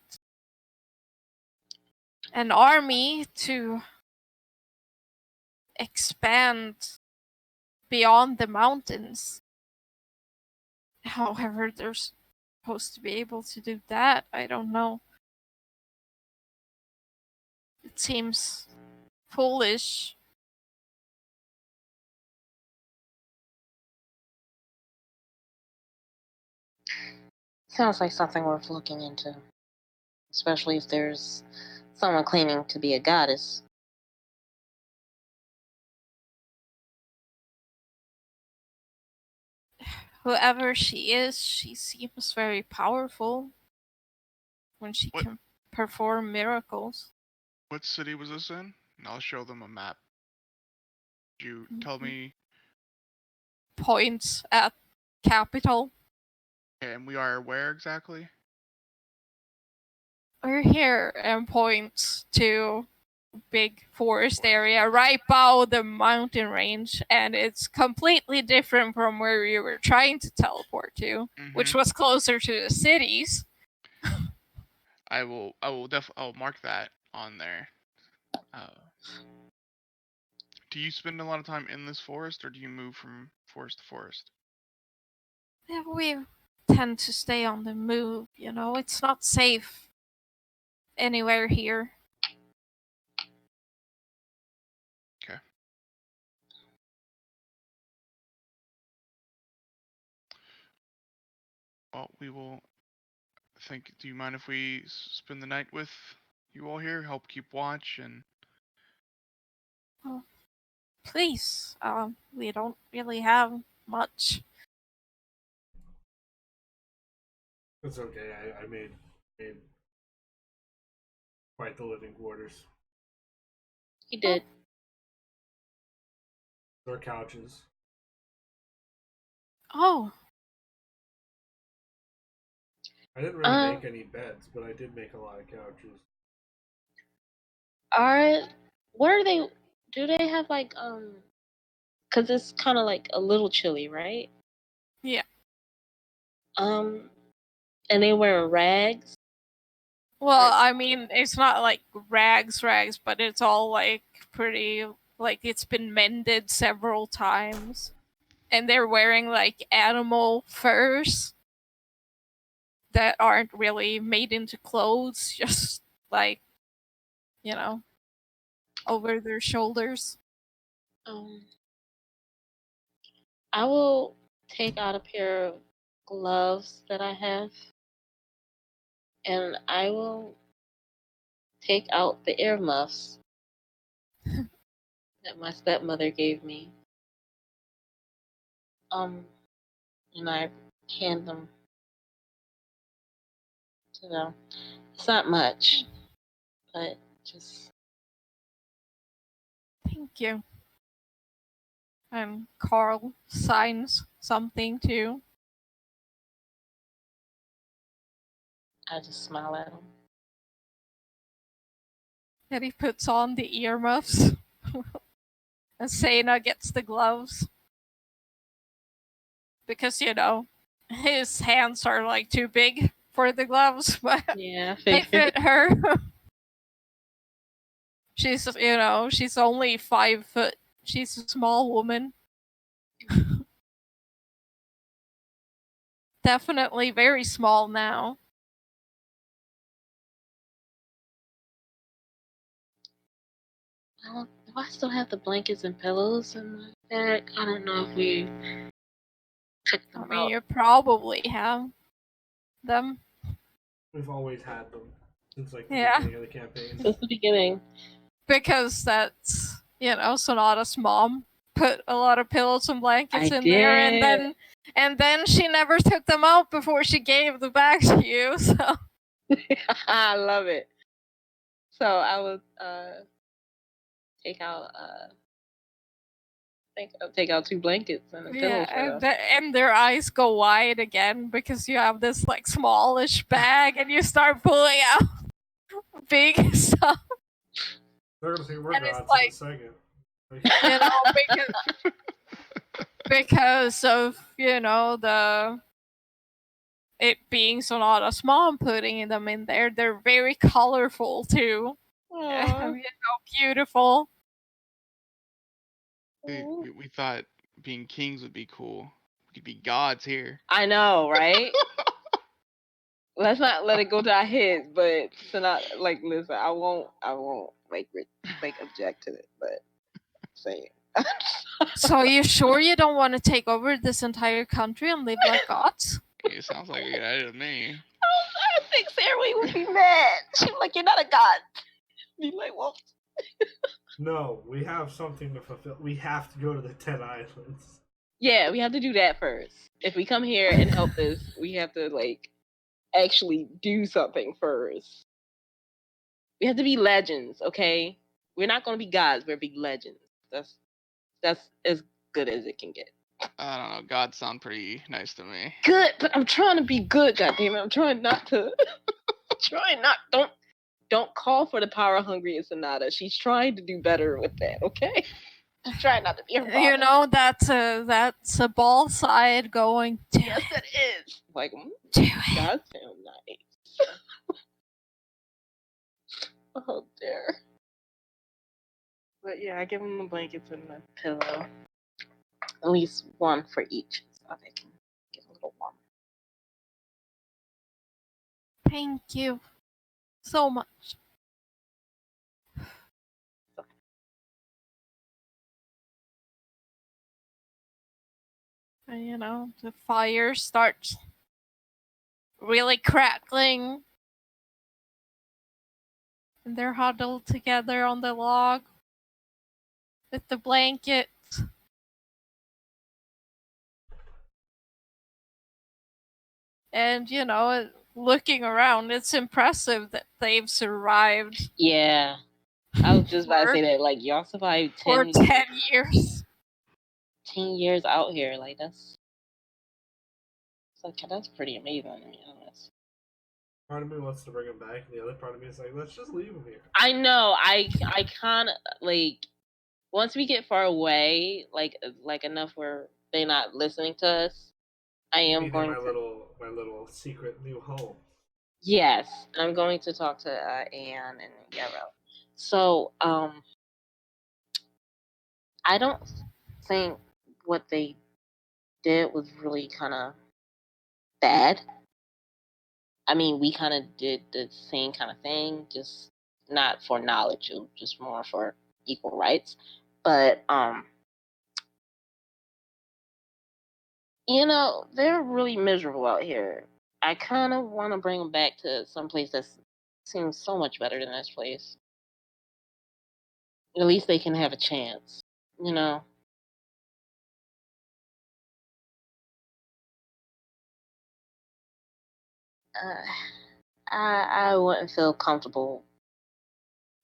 an army to expand beyond the mountains. However, they're supposed to be able to do that. I don't know. It seems foolish. Sounds like something worth looking into. Especially if there's someone claiming to be a goddess. Whoever she is, she seems very powerful when she can perform miracles. What city was this in? And I'll show them a map. Could you tell me? Points at capital. Okay, and we are where exactly? We're here and points to big forest area right by the mountain range, and it's completely different from where we were trying to teleport to, which was closer to the cities. I'll mark that on there. Do you spend a lot of time in this forest, or do you move from forest to forest? Yeah, we tend to stay on the move, it's not safe anywhere here. Okay. Well, we will do you mind if we spend the night with you all here? Help keep watch and... Well, please. We don't really have much. It's okay. I made quite the living quarters. He did. There are couches. Oh. I didn't really make any beds, but I did make a lot of couches. What are they? Do they have like because it's kind of like a little chilly, right? Yeah. And they wearing rags. Well, I mean, it's not like rags, but it's all like pretty, like it's been mended several times. And they're wearing like animal furs that aren't really made into clothes, just like, you know, over their shoulders. I will take out a pair of gloves that I have, and I will take out the earmuffs that my stepmother gave me. And I hand them to them. It's not much, but just. Thank you. And Carl signs something too. I just smile at him. And he puts on the earmuffs. And Sena gets the gloves. Because, you know, his hands are like too big for the gloves, but Yeah, they fit her. She's, you know, she's only 5 foot. She's a small woman. Definitely very small now. Do I still have the blankets and pillows in my bag? I don't know if we took them I mean, out. you probably have them. We've always had them since like the Yeah. beginning of the campaign. Since the beginning. Because that's, you know, Sonata's mom put a lot of pillows and blankets in there, and then she never took them out before she gave the bag to you. So I love it. So I would take out I'll take out 2 blankets and a pillow for them. and their eyes go wide again because you have this like smallish bag and you start pulling out big stuff. They're gonna think we're And it's gods like- in a second. You know, because of, you know, it being Sonata's mom putting them in there. They're very colorful too. Aww. You know, beautiful. We thought being kings would be cool. We could be gods here. I know, right? Let's not let it go to our heads, but to not like listen. I won't like object to it, but say it. So you sure you don't want to take over this entire country and live like gods? It sounds like a good idea to me. I think Sarah would be mad. She's like, "You're not a god." Be like, "Well." No, we have something to fulfill. We have to go to the 10 Islands. Yeah, we have to do that first. If we come here and help this, we have to like actually do something first. We have to be legends, okay? We're not gonna be gods. We're be legends. That's as good as it can get. I don't know. Gods sound pretty nice to me. Good, but I'm trying to be good. Goddammit, I'm trying not to. Don't call for the power hungry in Sonata. She's trying to do better with that. Okay. She's trying not to be her father. You know, that's a ball side going. Yes, it is. Like, Do it. that sounds nice. Oh dear. But yeah, I give them the blankets and the pillow. At least one for each, so they can get a little warmer. Thank you so much. And, you know, the fire starts really crackling. And they're huddled together on the log with the blankets. And, you know, looking around, it's impressive that they've survived. Yeah. I was just about to say that, like, y'all survived 10 years. 10 years out here. Like, that's pretty amazing, to be honest. Part of me wants to bring him back, and the other part of me is like, let's just leave him here. I know. I kind of, like, once we get far away, like enough where they're not listening to us, I am Meaning going my to. little secret new home. Yes, I'm going to talk to Aon and Yarrow. So, I don't think what they did was really kind of bad. I mean, we kind of did the same kind of thing, just not for knowledge, just more for equal rights. But they're really miserable out here. I kind of want to bring them back to some place that seems so much better than this place. At least they can have a chance, you know. Uh, I wouldn't feel comfortable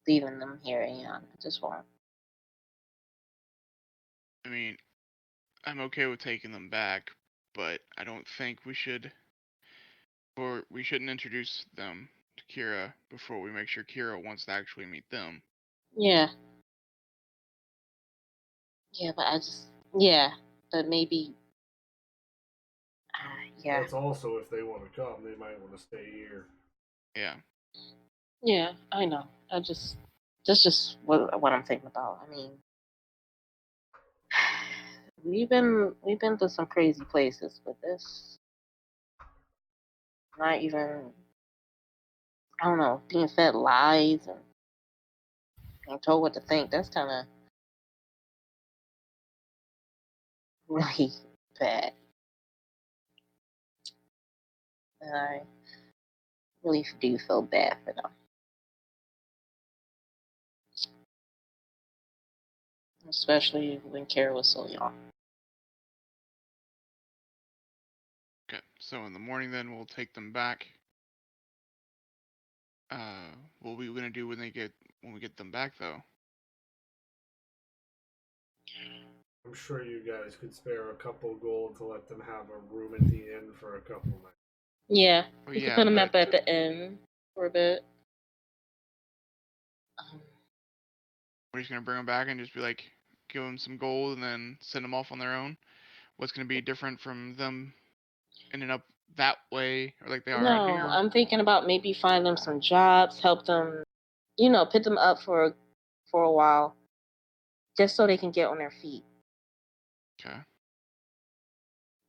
leaving them here, and I just won't. I mean, I'm okay with taking them back, but I don't think we should, or we shouldn't introduce them to Ciara before we make sure Ciara wants to actually meet them. Yeah. Yeah, but maybe. Yeah. That's also if they want to come, they might want to stay here. Yeah. Yeah, I know. That's just what I'm thinking about. I mean, we've been to some crazy places, but this not even, I don't know, being fed lies and told what to think. That's kind of really bad, and I really do feel bad for them, especially when Kara was so young. Okay. So in the morning, then we'll take them back. What are we gonna do when we get them back, though? I'm sure you guys could spare a couple gold to let them have a room at the inn for a couple nights. Yeah, Oh we could yeah, put them but up at the inn for a bit. we're just gonna bring them back and just be like, give them some gold and then send them off on their own. What's gonna be different from them ending up that way or like they are out No, here? I'm thinking about maybe find them some jobs, help them, put them up for a while, just so they can get on their feet, Okay.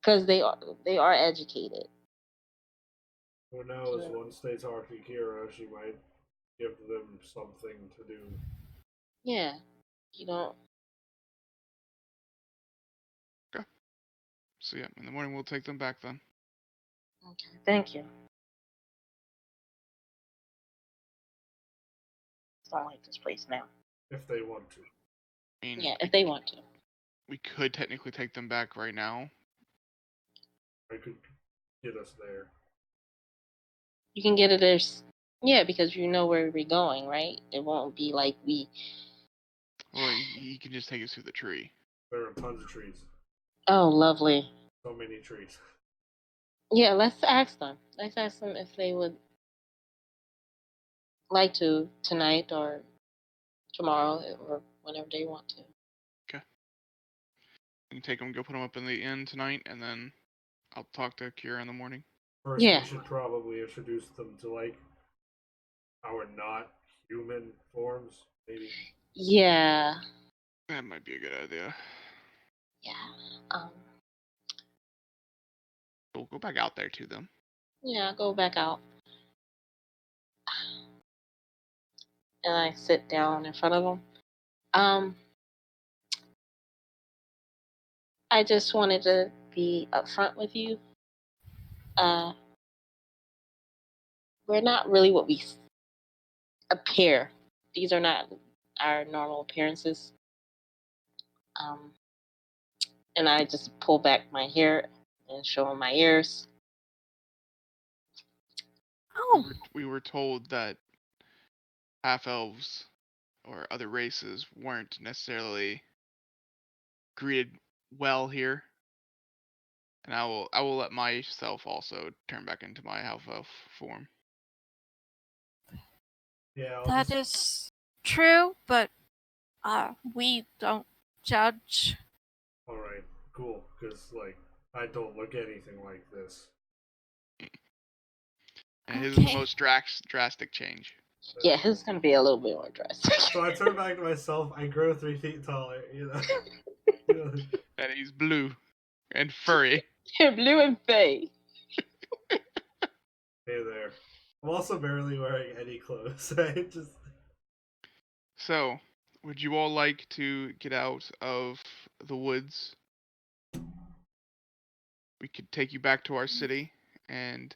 because they are educated. Who knows? So, Once they talk to Kira, she might give them something to do. yeah, you don't. Okay. So yeah, in the morning we'll take them back then. Okay, thank you. I don't like this place now. If they want to. I mean, Yeah, if they want to, we could technically take them back right now. I could get us there. you can get it as. Yeah, because you know where we're going, right? It won't be like we. Or he can just take us through the tree. There are tons of trees. Oh, lovely. So many trees. Yeah, let's ask them. Let's ask them if they would like to tonight or tomorrow or whenever they want to. Okay. We can take them, go put them up in the inn tonight, and then I'll talk to Ciara in the morning. First, Yeah. we should probably introduce them to, like, our not human forms, maybe. Yeah. That might be a good idea. Yeah. We'll go back out there to them. Yeah, go back out. And I sit down in front of them. I just wanted to be upfront with you. Uh, we're not really what we appear. These are not our normal appearances. Um, and I just pull back my hair and show them my ears. Oh, We were told that half elves or other races weren't necessarily greeted well here. And I will let myself also turn back into my half elf form. Yeah, that is true, but We don't judge. Alright, cool, because, like, I don't look anything like this. And his is the Okay. most drastic change. Yeah, his is gonna be a little bit more drastic. So I turn back to myself, I grow 3 feet taller, you know? You know? And he's blue and furry. Blue and Faye. Hey there. I'm also barely wearing any clothes, right? Just... So, would you all like to get out of the woods? We could take you back to our city and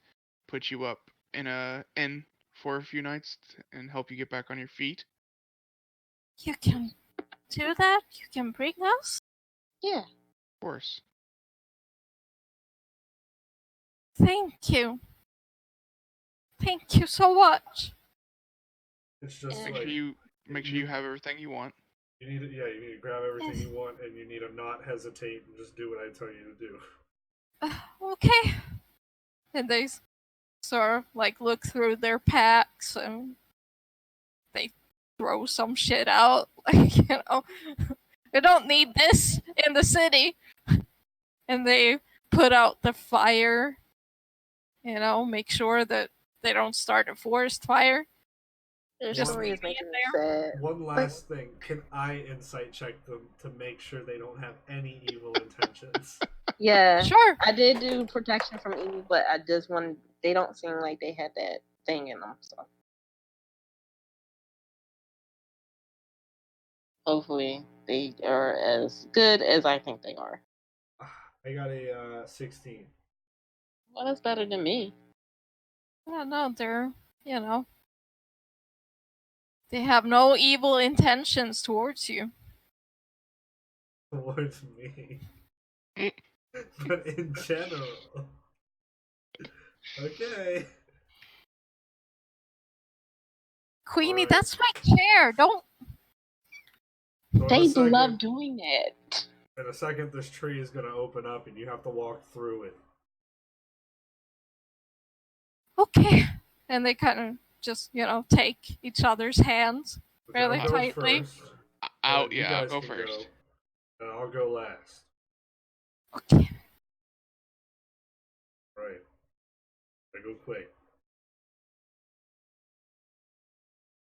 put you up in a inn for a few nights and help you get back on your feet. You can do that? You can bring us? Yeah. Of course. Thank you. Thank you so much. It's just Make like... sure you have everything you want. You need to grab everything you want, and you need to not hesitate and just do what I tell you to do. Okay. And they sort of like look through their packs and they throw some shit out. Like, you know, we don't need this in the city. And they put out the fire, you know, make sure that they don't start a forest fire. Their Just story is leave me making in me there. sad. One last thing. Can I insight check them to make sure they don't have any evil intentions? Yeah. Sure. I did do protection from evil, but I just want. They don't seem like they had that thing in them, so. Hopefully, they are as good as I think they are. I got a 16. Well, that's better than me. Yeah, no, they're, you know, they have no evil intentions towards you. Towards me. But in general. Okay. Queenie, Alright. that's my chair. Don't. So in They a second, love doing that. in a second, this tree is going to open up and you have to walk through it. Okay. And they kind of just, you know, take each other's hands really I'll go tightly. first. You I'll guys go can first. go, and I'll go last. Okay. Right. I go quick.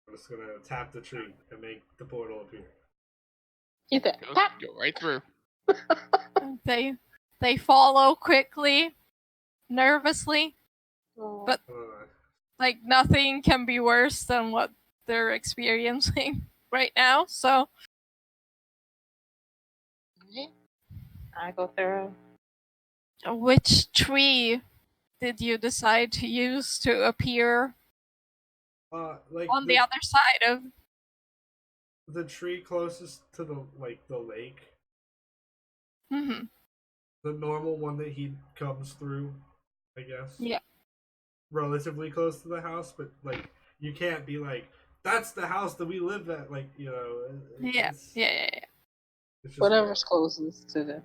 I'm just gonna tap the tree and make the portal appear. You said, Go right through. They follow quickly, nervously, but like nothing can be worse than what they're experiencing right now. So I go through. which tree did you decide to use to appear Like on the other side of the tree closest to the lake, Mhm. the normal one that he comes through, I guess. Yeah. Relatively close to the house, but like you can't be like, that's the house that we live at. Like, you know. Yeah. It's, Yeah. it's just Whatever's closest to the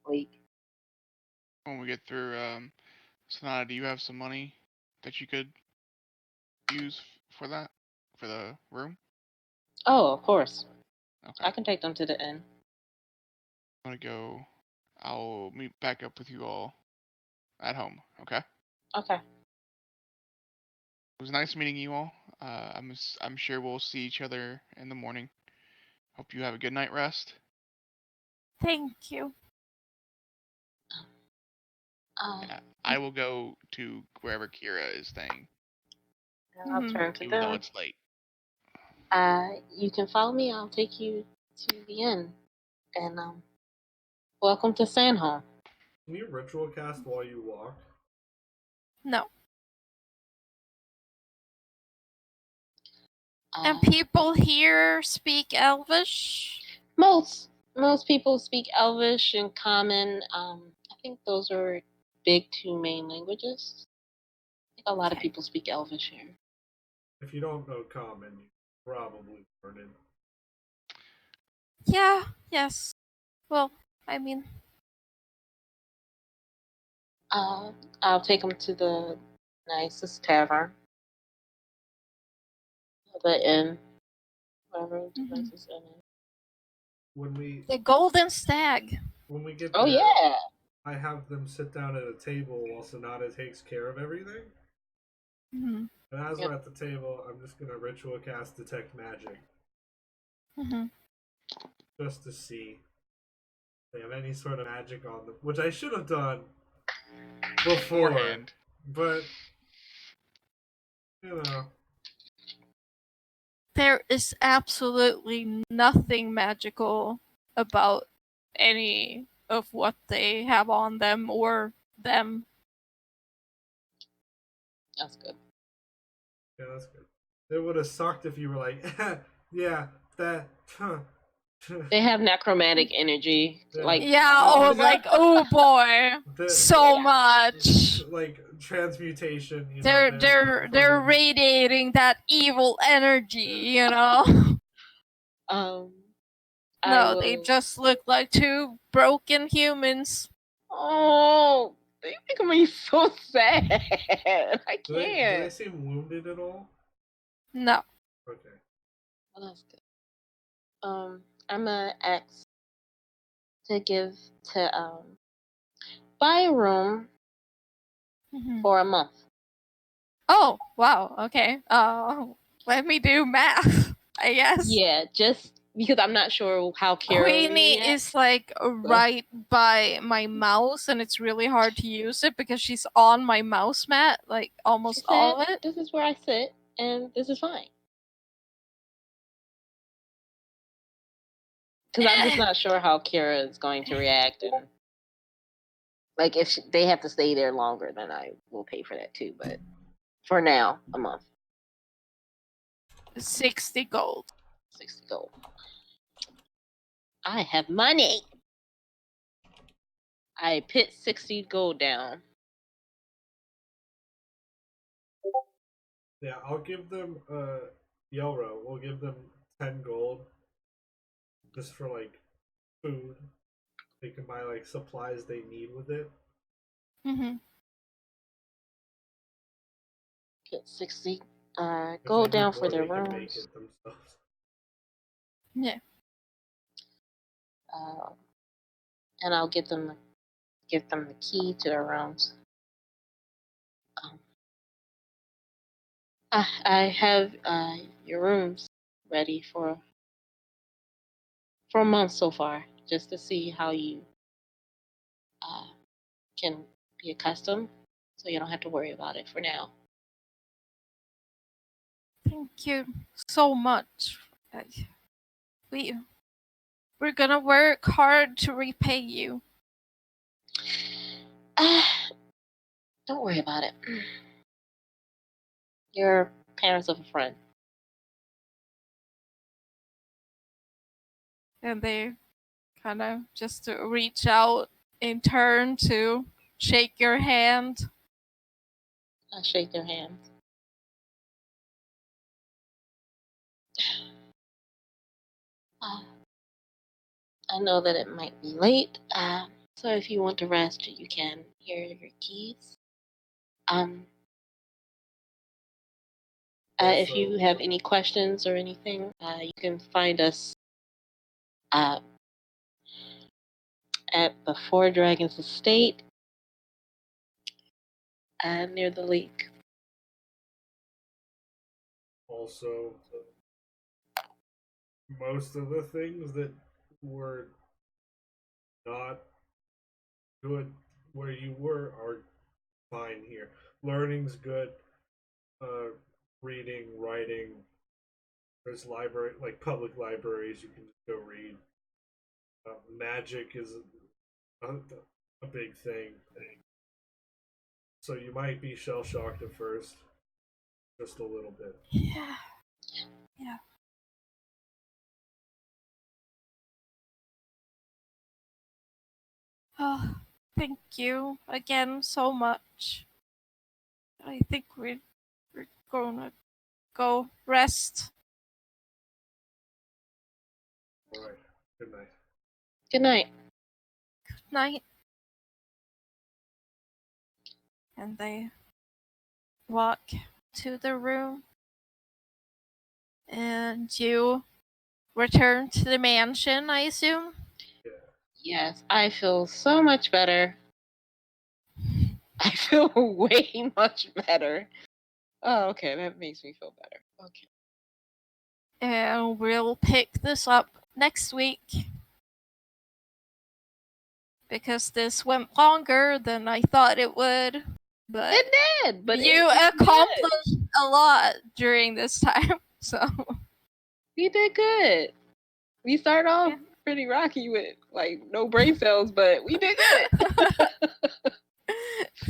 lake. When we get through, Sonata, do you have some money that you could use for that? For the room? Oh, of course. Okay. I can take them to the inn. I'm gonna go. I'll meet back up with you all at home, okay? Okay. It was nice meeting you all. I'm sure we'll see each other in the morning. Hope you have a good night rest. Thank you. Yeah, I will go to wherever Ciara is staying, I'll turn to even though them. it's late. You can follow me. I'll take you to the inn. And welcome to Sandholm. Can you ritual cast while you walk? No. And people here speak Elvish? Most people speak Elvish and Common. I think those are big two main languages. I think a lot of people speak Elvish here. If you don't know Common, you probably learn it. Yeah, yes. Well, I mean... I'll take them to the nicest tavern. The inn. Whoever devices in it. The golden stag. When we get Oh there, yeah. I have them sit down at a table while Sonata takes care of everything. Mm-hmm. And as Yep. we're at the table, I'm just gonna ritual cast detect magic Mm-hmm. just to see if they have any sort of magic on them, which I should have done before, Beforehand. but you know. There is absolutely nothing magical about any of what they have on them or them. That's good. Yeah, that's good. It would have sucked if you were like, yeah, that. They have necromantic energy. Yeah. Like Yeah, or like, oh boy, so much. like transmutation. You They're know, they're radiating that evil energy, you know. I No, will. they just look like two broken humans. Oh, they make me so sad. I do they can't. seem wounded at all? No. Okay. Well, that's good. I'm gonna ask to give to buy a room Mhm. for a month. Oh, wow. Okay. Let me do math, I guess. Yeah, just because I'm not sure how Ciara Queenie reacts. is like right by my mouse, and it's really hard to use it because she's on my mouse mat, like She almost said, all of it. "This is where I sit, and this is fine." Because I'm just not sure how Ciara is going to react, and like if they have to stay there longer, then I will pay for that too. But for now, a month, 60 gold. 60 gold. I have money. I put 60 gold down. Yeah, I'll give them Yelro. We'll give them 10 gold just for like food. They can buy like supplies they need with it. Mm-hmm. Get 60 If gold they need down for more, their they can make rooms. it themselves. Yeah. And I'll give them the key to their rooms. I have your rooms ready for a month so far, just to see how you can be accustomed, so you don't have to worry about it for now. Thank you so much. We're gonna work hard to repay you. Don't worry about it. You're parents of a friend. And they kind of just reach out in turn to shake your hand. I shake their hands. I know that it might be late, so if you want to rest, you can. Here are your keys. If you have any questions or anything, you can find us at the Four Dragons Estate near the lake. Also, most of the things that were not good where you were are fine here. Learning's good. Reading, writing. There's library, like public libraries, you can just go read. Magic is a big thing. So you might be shell shocked at first, just a little bit. Yeah. Yeah. Oh, thank you again so much. I think we're gonna go rest. All right. Good night. Good night. Good night. And they walk to the room. And you return to the mansion, I assume? Yes, I feel so much better. I feel way much better. Oh, okay, that makes me feel better. Okay. And we'll pick this up next week. Because this went longer than I thought it would. But It did, but you it accomplished a lot during this time, so we did good. We started off pretty rocky with like no brain cells, but we did good.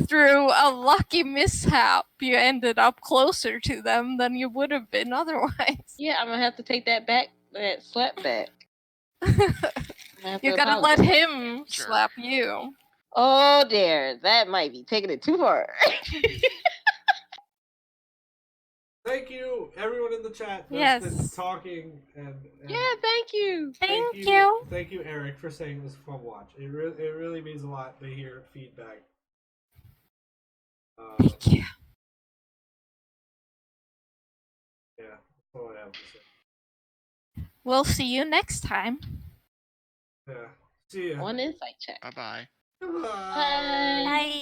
through a lucky mishap, you ended up closer to them than you would have been otherwise. Yeah, I'm gonna have to take that back, that slap back. You gotta let him slap you. Oh dear, that might be taking it too far. Thank you, everyone in the chat that's been talking. And yeah, thank you. Thank you. Thank you, Eric, for saying it was a fun watch. It really means a lot to hear feedback. Thank you. Yeah, that's all I have to say. We'll see you next time. Yeah, see ya. On Insight Check. Bye-bye. Bye. Bye.